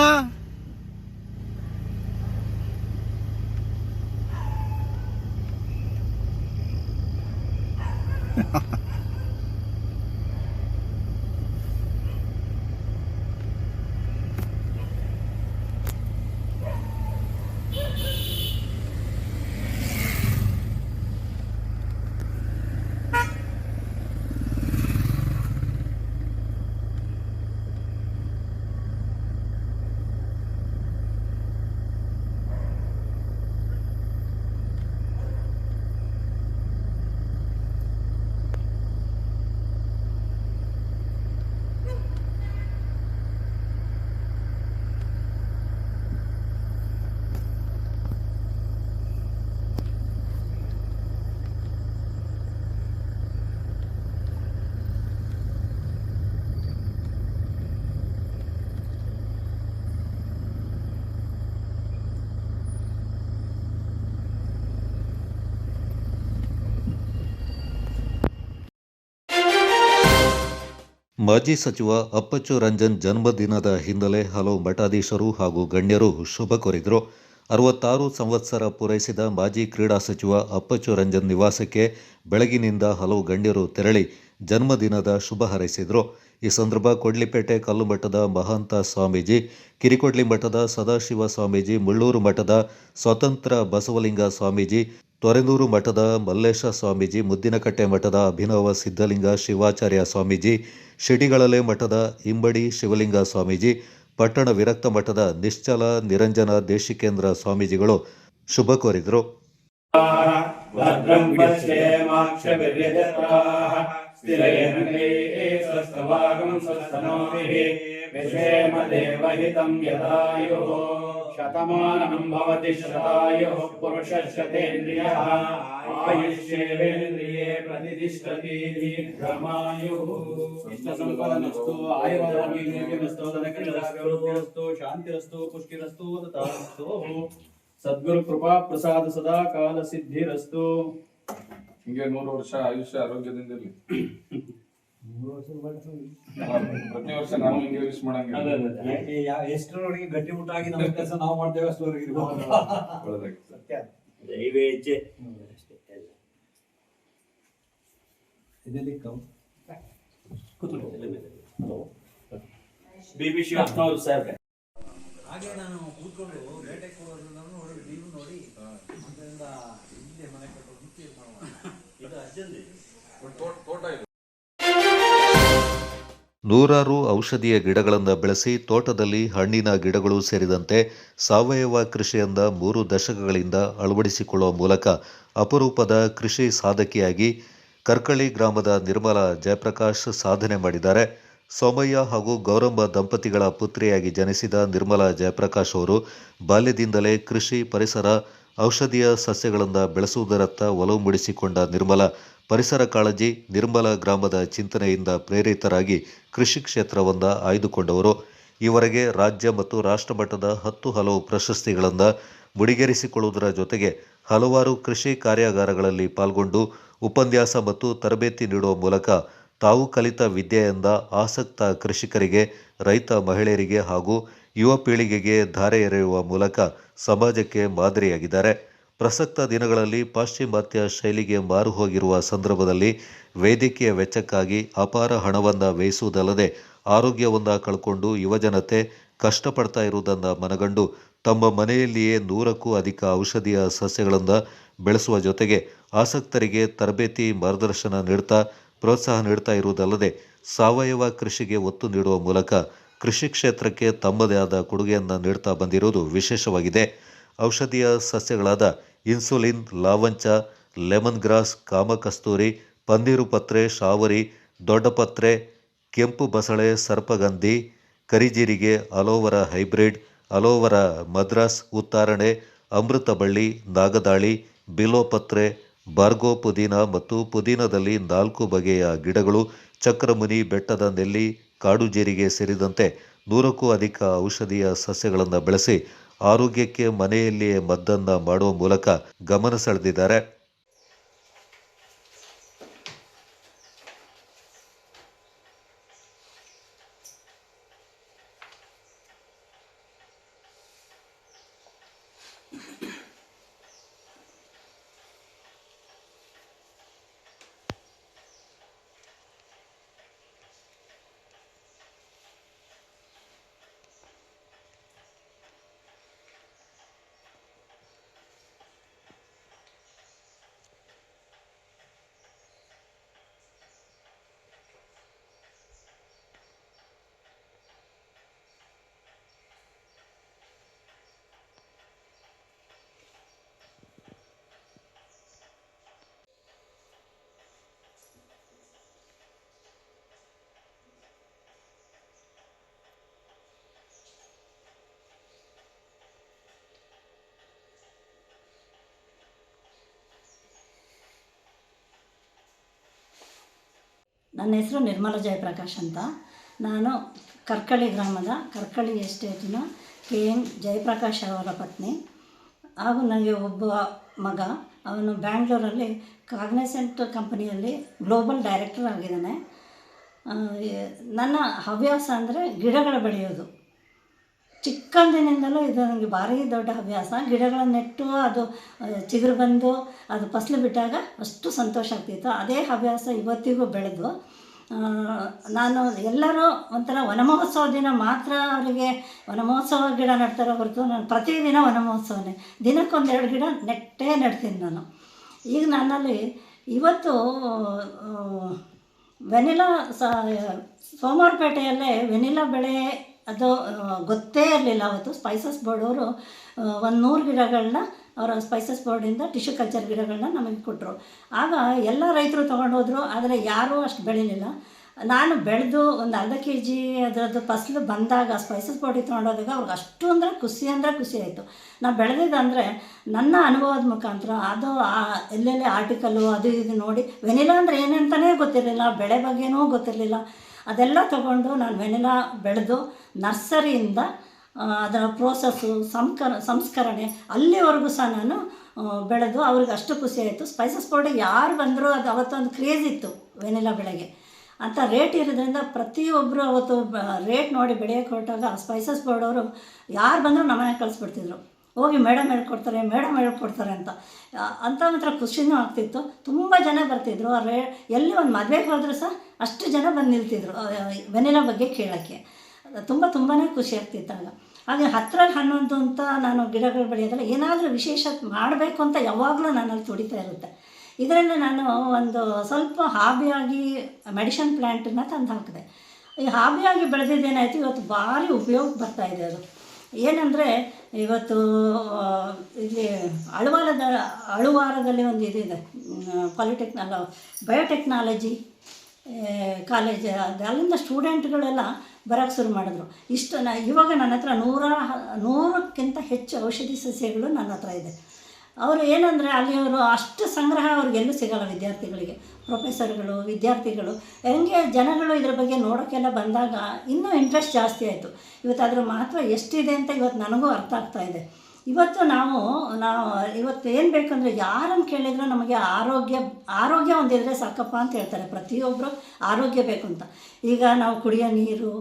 ಮಾಜಿ ಸಚಿವ ಅಪ್ಪಚ್ಚು ರಂಜನ್ ಜನ್ಮದಿನದ ಹಿನ್ನೆಲೆ ಹಲವು ಮಠಾಧೀಶರು ಹಾಗೂ ಗಣ್ಯರು ಶುಭ ಕೋರಿದರು. 66 ಸಂವತ್ಸರ ಪೂರೈಸಿದ ಮಾಜಿ ಕ್ರೀಡಾ ಸಚಿವ ಅಪ್ಪಚ್ಚು ರಂಜನ್ ನಿವಾಸಕ್ಕೆ ಬೆಳಗಿನಿಂದ ಹಲವು ಗಣ್ಯರು ತೆರಳಿ ಜನ್ಮದಿನದ ಶುಭ ಹಾರೈಸಿದರು. ಈ ಸಂದರ್ಭ ಕೊಡ್ಲಿಪೇಟೆ ಕಲ್ಲುಮಠದ ಮಹಾಂತ ಸ್ವಾಮೀಜಿ, ಕಿರಿಕೊಡ್ಲಿ ಮಠದ ಸದಾಶಿವ ಸ್ವಾಮೀಜಿ, ಮುಳ್ಳೂರು ಮಠದ ಸ್ವತಂತ್ರ ಬಸವಲಿಂಗ ಸ್ವಾಮೀಜಿ, ತೊರೆನೂರು ಮಠದ ಮಲ್ಲೇಶ ಸ್ವಾಮೀಜಿ, ಮುದ್ದಿನಕಟ್ಟೆ ಮಠದ ಅಭಿನವ ಸಿದ್ಧಲಿಂಗ ಶಿವಾಚಾರ್ಯ ಸ್ವಾಮೀಜಿ, ಶಿಡಿಗಳಲೆ ಮಠದ ಇಂಬಡಿ ಶಿವಲಿಂಗ ಸ್ವಾಮೀಜಿ, ಪಟ್ಟಣ ವಿರಕ್ತ ಮಠದ ನಿಶ್ಚಲ ನಿರಂಜನ ದೇಶಿಕೇಂದ್ರ ಸ್ವಾಮೀಜಿಗಳು ಶುಭ ಕೋರಿದರು. ಶತಮಾನಂ ಭವತಿ ಶತಾಯುಃ ಪುರುಷಶತೇಂದ್ರಿಯಃ ಆಯುಷ್ಯೇಂದ್ರಿಯೇ ಪ್ರತಿಷ್ಠತಿ ದೀರ್ಘಮಾಯುಃ. ಇಷ್ಟಸಂಪದನಸ್ತು ಆಯುರಾರೋಗ್ಯಮಸ್ತು ಧನಕೀರ್ತಿರಸ್ತು ಶಾಂತಿರಸ್ತು ಪುಷ್ಟಿರಸ್ತು ತಥಾಸ್ತು. ಸದ್ಗುರು ಕೃಪಾ ಪ್ರಸಾದ ಸದಾ ಕಾಲ ಸಿದ್ಧಿರಸ್ತು. ಹಿಂಗೆ 100 ವರ್ಷ ಆಯುಷ್ಯ ಆರೋಗ್ಯದಿಂದ ಇರಲಿ. ಪ್ರತಿ ವರ್ಷ ನಾವು ಹಿಂಗೆ ವಿಶ್ ಮಾಡಂಗೆ. ಎಷ್ಟರವರೆಗೆ ಗಟ್ಟಿಮುಟ್ಟಾಗಿ ನಮ್ಮ ಕೆಲಸ ನಾವು ಮಾಡ್ತೇವೆ ಅಷ್ಟರವರೆಗೆ ಇರ್ಬೋದು. ದೈವೇ ಇಚ್ಛೆ. ಬಿಬಿ ಶಿವಪ್ಪನವರು ಸರ್ ಹಾಗೆ ನಾನು ಕೂತ್ಕೊಂಡು ಬೇಟೆ ಕೊಡೋದನ್ನು ನೋಡಿ ನೀವು ನೋಡಿ ಅದರಿಂದ ಇಲ್ಲೇ ಮನೆ ಕಟ್ಟೋದು ಇದು ಅಜ್ಜಂದಿ ತೋಟ ಇದೆ. ನೂರಾರು ಔಷಧೀಯ ಗಿಡಗಳನ್ನು ಬೆಳೆಸಿ ತೋಟದಲ್ಲಿ ಹಣ್ಣಿನ ಗಿಡಗಳು ಸೇರಿದಂತೆ ಸಾವಯವ ಕೃಷಿಯಿಂದ 3 ದಶಕಗಳಿಂದ ಅಳವಡಿಸಿಕೊಳ್ಳುವ ಮೂಲಕ ಅಪರೂಪದ ಕೃಷಿ ಸಾಧಕಿಯಾಗಿ ಕರ್ಕಳಿ ಗ್ರಾಮದ ನಿರ್ಮಲಾ ಜಯಪ್ರಕಾಶ್ ಸಾಧನೆ ಮಾಡಿದ್ದಾರೆ. ಸೋಮಯ್ಯ ಹಾಗೂ ಗೌರಮ್ಮ ದಂಪತಿಗಳ ಪುತ್ರಿಯಾಗಿ ಜನಿಸಿದ ನಿರ್ಮಲಾ ಜಯಪ್ರಕಾಶ್ ಅವರು ಬಾಲ್ಯದಿಂದಲೇ ಕೃಷಿ, ಪರಿಸರ, ಔಷಧೀಯ ಸಸ್ಯಗಳನ್ನು ಬೆಳೆಸುವುದರತ್ತ ಒಲವು ಮೂಡಿಸಿಕೊಂಡ ನಿರ್ಮಲಾ ಪರಿಸರ ಕಾಳಜಿ, ನಿರ್ಮಲ ಗ್ರಾಮದ ಚಿಂತನೆಯಿಂದ ಪ್ರೇರಿತರಾಗಿ ಕೃಷಿ ಕ್ಷೇತ್ರವನ್ನು ಆಯ್ದುಕೊಂಡವರು. ಈವರೆಗೆ ರಾಜ್ಯ ಮತ್ತು ರಾಷ್ಟ್ರಮಟ್ಟದ 10 ಹಲವು ಪ್ರಶಸ್ತಿಗಳನ್ನು ಮುಡಿಗೇರಿಸಿಕೊಳ್ಳುವುದರ ಜೊತೆಗೆ ಹಲವಾರು ಕೃಷಿ ಕಾರ್ಯಾಗಾರಗಳಲ್ಲಿ ಪಾಲ್ಗೊಂಡು ಉಪನ್ಯಾಸ ಮತ್ತು ತರಬೇತಿ ನೀಡುವ ಮೂಲಕ ತಾವು ಕಲಿತ ವಿದ್ಯೆಯಿಂದ ಆಸಕ್ತ ಕೃಷಿಕರಿಗೆ, ರೈತ ಮಹಿಳೆಯರಿಗೆ ಹಾಗೂ ಯುವ ಪೀಳಿಗೆಗೆ ಧಾರೆ ಎರೆಯುವ ಮೂಲಕ ಸಮಾಜಕ್ಕೆ ಮಾದರಿಯಾಗಿದ್ದಾರೆ. ಪ್ರಸಕ್ತ ದಿನಗಳಲ್ಲಿ ಪಾಶ್ಚಿಮಾತ್ಯ ಶೈಲಿಗೆ ಮಾರು ಹೋಗಿರುವ ಸಂದರ್ಭದಲ್ಲಿ ವೈದ್ಯಕೀಯ ವೆಚ್ಚಕ್ಕಾಗಿ ಅಪಾರ ಹಣವನ್ನು ವ್ಯಯಿಸುವುದಲ್ಲದೆ ಆರೋಗ್ಯವನ್ನು ಕಳ್ಕೊಂಡು ಯುವಜನತೆ ಕಷ್ಟಪಡ್ತಾ ಇರುವುದನ್ನು ಮನಗಂಡು ತಮ್ಮ ಮನೆಯಲ್ಲಿಯೇ 100ಕ್ಕೂ ಅಧಿಕ ಔಷಧೀಯ ಸಸ್ಯಗಳನ್ನು ಬೆಳೆಸುವ ಜೊತೆಗೆ ಆಸಕ್ತರಿಗೆ ತರಬೇತಿ, ಮಾರ್ಗದರ್ಶನ ನೀಡ್ತಾ ಪ್ರೋತ್ಸಾಹ ನೀಡ್ತಾ ಇರುವುದಲ್ಲದೆ ಸಾವಯವ ಕೃಷಿಗೆ ಒತ್ತು ನೀಡುವ ಮೂಲಕ ಕೃಷಿ ಕ್ಷೇತ್ರಕ್ಕೆ ತಮ್ಮದೇ ಆದ ಕೊಡುಗೆಯನ್ನು ನೀಡ್ತಾ ಬಂದಿರುವುದು ವಿಶೇಷವಾಗಿದೆ. ಔಷಧೀಯ ಸಸ್ಯಗಳಾದ ಇನ್ಸುಲಿನ್, ಲಾವಂಚ, ಲೆಮನ್ ಗ್ರಾಸ್, ಕಾಮಕಸ್ತೂರಿ, ಪನ್ನೀರು ಪತ್ರೆ, ಶಾವರಿ, ದೊಡ್ಡಪತ್ರೆ, ಕೆಂಪು ಬಸಳೆ, ಸರ್ಪಗಂಧಿ, ಕರಿಜೀರಿಗೆ, ಅಲೋವೆರಾ ಹೈಬ್ರಿಡ್, ಅಲೋವೆರಾ ಮದ್ರಾಸ್, ಉತ್ತಾರಣೆ, ಅಮೃತ ಬಳ್ಳಿ, ನಾಗದಾಳಿ, ಬಿಲ್ವಪತ್ರೆ, ಬಾರ್ಗೋ ಪುದೀನ ಮತ್ತು ಪುದೀನದಲ್ಲಿ 4 ಬಗೆಯ ಗಿಡಗಳು, ಚಕ್ರಮುನಿ, ಬೆಟ್ಟದ ನೆಲ್ಲಿ, ಕಾಡು ಜೀರಿಗೆ ಸೇರಿದಂತೆ 100ಕ್ಕೂ ಅಧಿಕ ಔಷಧೀಯ ಸಸ್ಯಗಳನ್ನು ಬೆಳೆಸಿ ಆರೋಗ್ಯಕ್ಕೆ ಮನೆಯಲ್ಲಿಯೇ ಮದ್ದನ್ನು ಮಾಡುವ ಮೂಲಕ ಗಮನ ಸೆಳೆದಿದ್ದಾರೆ. ನನ್ನ ಹೆಸರು ನಿರ್ಮಲಾ ಜಯಪ್ರಕಾಶ್ ಅಂತ. ನಾನು ಕರ್ಕಳಿ ಗ್ರಾಮದ ಕರ್ಕಳಿ ಎಸ್ಟೇಟಿನ KM ಜಯಪ್ರಕಾಶ್ ಅವರ ಪತ್ನಿ. ಹಾಗೂ ನನಗೆ ಒಬ್ಬ ಮಗ. ಅವನು ಬ್ಯಾಂಗ್ಳೂರಲ್ಲಿ ಕಾಗ್ನೈಸೆಂಟ್ ಕಂಪನಿಯಲ್ಲಿ ಗ್ಲೋಬಲ್ ಡೈರೆಕ್ಟರ್ ಆಗಿದ್ದಾನೆ. ನನ್ನ ಹವ್ಯಾಸ ಅಂದರೆ ಗಿಡಗಳ ಬೆಳೆಯೋದು. ಚಿಕ್ಕಂದಿನಿಂದಲೂ ಇದು ನನಗೆ ಭಾರಿ ದೊಡ್ಡ ಹವ್ಯಾಸ. ಗಿಡಗಳನ್ನು ನೆಟ್ಟು ಅದು ಚಿಗುರು ಬಂದು ಅದು ಫಸಲು ಬಿಟ್ಟಾಗ ಅಷ್ಟು ಸಂತೋಷ ಆಗ್ತಿತ್ತು. ಅದೇ ಹವ್ಯಾಸ ಇವತ್ತಿಗೂ ಬೆಳೆದು ನಾನು ಎಲ್ಲರೂ ಒಂಥರ ವನಮಹೋತ್ಸವ ದಿನ ಮಾತ್ರ ಅವರಿಗೆ ವನಮಹೋತ್ಸವ ಗಿಡ ನೆಡ್ತಾರೆ ಹೊರತು ನಾನು ಪ್ರತಿದಿನ ವನಮಹೋತ್ಸವನೇ. ದಿನಕ್ಕೊಂದೆರಡು ಗಿಡ ನೆಡ್ತೀನಿ ನಾನು. ಈಗ ನನ್ನಲ್ಲಿ ಇವತ್ತು ವೆನಿಲಾ ಸೋಮವಾರಪೇಟೆಯಲ್ಲೇ ವೆನಿಲಾ ಬೆಳೆ ಅದು ಗೊತ್ತೇ ಇರಲಿಲ್ಲ. ಅವತ್ತು ಸ್ಪೈಸಸ್ ಬೋರ್ಡ್ ಅವರು 100 ಗಿಡಗಳನ್ನ ಅವರ ಸ್ಪೈಸಸ್ ಬೋರ್ಡಿಂದ ಟಿಶ್ಯೂ ಕಲ್ಚರ್ ಗಿಡಗಳನ್ನ ನಮಗೆ ಕೊಟ್ಟರು. ಆಗ ಎಲ್ಲ ರೈತರು ತೊಗೊಂಡೋದ್ರು, ಆದರೆ ಯಾರೂ ಅಷ್ಟು ಬೆಳೀಲಿಲ್ಲ. ನಾನು ಬೆಳೆದು ಒಂದು ಅರ್ಧ kg ಅದರದ್ದು ಫಸಲು ಬಂದಾಗ ಸ್ಪೈಸಸ್ ಬೋರ್ಡಿಗೆ ತೊಗೊಂಡೋದಾಗ ಅವ್ರಿಗೆ ಅಷ್ಟು ಅಂದರೆ ಖುಷಿ ಆಯಿತು. ನಾನು ಬೆಳೆದಿದ್ದಂದರೆ ನನ್ನ ಅನುಭವದ ಮುಖಾಂತರ ಅದು ಎಲ್ಲೆಲ್ಲಿ ಆರ್ಟಿಕಲ್ಲು ಅದು ಇದು ನೋಡಿ ವೆನಿಲಾ ಅಂದರೆ ಏನಂತಲೇ ಗೊತ್ತಿರಲಿಲ್ಲ, ಬೆಳೆ ಬಗ್ಗೆನೂ ಗೊತ್ತಿರಲಿಲ್ಲ. ಅದೆಲ್ಲ ತಗೊಂಡು ನಾನು ವೆನಿಲಾ ಬೆಳೆದು ನರ್ಸರಿಯಿಂದ ಅದರ ಪ್ರೋಸೆಸ್ಸು ಸಂಸ್ಕರಣೆ ಅಲ್ಲಿವರೆಗೂ ಸಹ ನಾನು ಬೆಳೆದು ಅವ್ರಿಗೆ ಅಷ್ಟು ಖುಷಿ ಆಯಿತು. ಸ್ಪೈಸಸ್ ಬೋರ್ಡಿಗೆ ಯಾರು ಬಂದರೂ ಅದು ಅವತ್ತೊಂದು ಕ್ರೇಜ್ ಇತ್ತು ವೆನಿಲಾ ಬೆಳೆಗೆ ಅಂತ. ರೇಟ್ ಇರೋದ್ರಿಂದ ಪ್ರತಿಯೊಬ್ಬರು ಅವತ್ತು ರೇಟ್ ನೋಡಿ ಬೆಳೆಯೋಕ್ಕೆ ಹೊರಟಾಗ ಸ್ಪೈಸಸ್ ಬೋರ್ಡ್ ಅವರು ಯಾರು ಬಂದರೂ ನಮ್ಮನೆ ಕಳಿಸ್ಬಿಡ್ತಿದ್ರು, ಹೋಗಿ ಮೇಡಮ್ ಹೇಳ್ಕೊಡ್ತಾರೆ ಅಂತ ಮಾತ್ರ ಖುಷಿನೂ ಆಗ್ತಿತ್ತು. ತುಂಬ ಜನ ಬರ್ತಿದ್ರು. ಎಲ್ಲಿ ಒಂದು ಮದುವೆಗೆ ಹೋದರೂ ಸಹ ಅಷ್ಟು ಜನ ಬಂದು ನಿಲ್ತಿದ್ರು ವೆನಿಲಾ ಬಗ್ಗೆ ಕೇಳೋಕ್ಕೆ. ತುಂಬಾ ಖುಷಿ ಆಗ್ತಿತ್ತು ಆಗ. ಹಾಗೆ 10ರಲ್ಲಿ 11 ಅಂತ ನಾನು ಗಿಡಗಳು ಬೆಳೆಯೋದಲ್ಲ, ಏನಾದರೂ ವಿಶೇಷ ಮಾಡಬೇಕು ಅಂತ ಯಾವಾಗಲೂ ನನ್ನಲ್ಲಿ ತುಡಿತಾ ಇರುತ್ತೆ. ಇದರಿಂದ ನಾನು ಒಂದು ಸ್ವಲ್ಪ ಹಾಬಿಯಾಗಿ ಮೆಡಿಷನ್ ಪ್ಲ್ಯಾಂಟನ್ನು ತಂದು ಹಾಕಿದೆ. ಈ ಹಾಬಿಯಾಗಿ ಬೆಳೆದಿದ್ದೇನಾಯಿತು, ಇವತ್ತು ಭಾರಿ ಉಪಯೋಗಕ್ಕೆ ಬರ್ತಾಯಿದೆ ಅದು. ಏನಂದರೆ ಇವತ್ತು ಇಲ್ಲಿ ಅಳುವಾರದಲ್ಲಿ ಒಂದು ಇದಿದೆ, ಬಯೋಟೆಕ್ನಾಲಜಿ ಕಾಲೇಜ್. ಅಲ್ಲಿಂದ ಸ್ಟೂಡೆಂಟ್ಗಳೆಲ್ಲ ಬರೋಕ್ಕೆ ಶುರು ಮಾಡಿದ್ರು. ಇವಾಗ ನನ್ನ ಹತ್ರ 100ಕ್ಕಿಂತ ಹೆಚ್ಚು ಔಷಧಿ ಸಸ್ಯಗಳು ನನ್ನ ಹತ್ರ ಇದೆ. ಅವರು ಏನಂದರೆ ಅಲ್ಲಿಯವರು ಅಷ್ಟು ಸಂಗ್ರಹ ಅವ್ರಿಗೆಲ್ಲೂ ಸಿಗೋಲ್ಲ ವಿದ್ಯಾರ್ಥಿಗಳಿಗೆ. ಪ್ರೊಫೆಸರ್ಗಳು, ವಿದ್ಯಾರ್ಥಿಗಳು, ಹೆಂಗೆ ಜನಗಳು ಇದ್ರ ಬಗ್ಗೆ ನೋಡೋಕ್ಕೆಲ್ಲ ಬಂದಾಗ ಇನ್ನೂ ಇಂಟ್ರೆಸ್ಟ್ ಜಾಸ್ತಿ ಆಯಿತು. ಇವತ್ತು ಅದರ ಮಹತ್ವ ಎಷ್ಟಿದೆ ಅಂತ ಇವತ್ತು ನನಗೂ ಅರ್ಥ ಆಗ್ತಾಯಿದೆ. ಇವತ್ತು ನಾವು ಇವತ್ತು ಏನು ಬೇಕಂದರೆ ಯಾರನ್ನು ಕೇಳಿದರೂ ನಮಗೆ ಆರೋಗ್ಯ ಒಂದಿದ್ರೆ ಸಾಕಪ್ಪ ಅಂತ ಹೇಳ್ತಾರೆ. ಪ್ರತಿಯೊಬ್ಬರು ಆರೋಗ್ಯ ಬೇಕು ಅಂತ. ಈಗ ನಾವು ಕುಡಿಯೋ ನೀರು,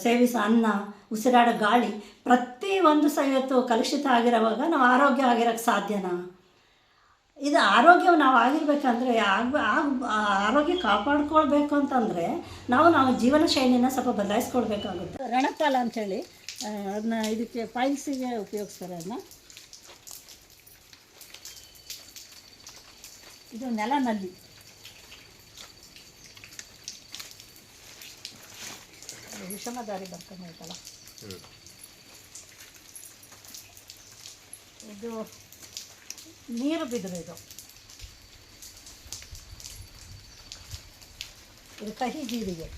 ಸೇವಿಸೋ ಅನ್ನ, ಉಸಿರಾಡೋ ಗಾಳಿ ಪ್ರತಿಯೊಂದು ಸಹ ಇವತ್ತು ಕಲುಷಿತ ಆಗಿರೋವಾಗ ನಾವು ಆರೋಗ್ಯ ಆಗಿರೋಕ್ಕೆ ಸಾಧ್ಯನಾ? ಇದು ಆರೋಗ್ಯ ನಾವು ಆಗಿರ್ಬೇಕಂದ್ರೆ ಆರೋಗ್ಯ ಕಾಪಾಡ್ಕೊಳ್ಬೇಕು ಅಂತಂದರೆ ನಾವು ಜೀವನ ಶೈಲಿನ ಸ್ವಲ್ಪ ಬದಲಾಯಿಸ್ಕೊಳ್ಬೇಕಾಗುತ್ತೆ. ರಣಪಾಲ ಅಂಥೇಳಿ ಅದನ್ನ ಇದಕ್ಕೆ ಫೈಲ್ಸಿಗೆ ಉಪಯೋಗಿಸ್ತಾರೆ. ಅದನ್ನ ಇದು ನೆಲನಲ್ಲಿ ವಿಷಮದಾರಿ ಬರ್ತಾನೆ ಆಯ್ತಲ್ಲ, ಇದು ನೀರು ಬಿದ್ರು. ಇದು ಕಹಿ ಜೀರಿಗೆ.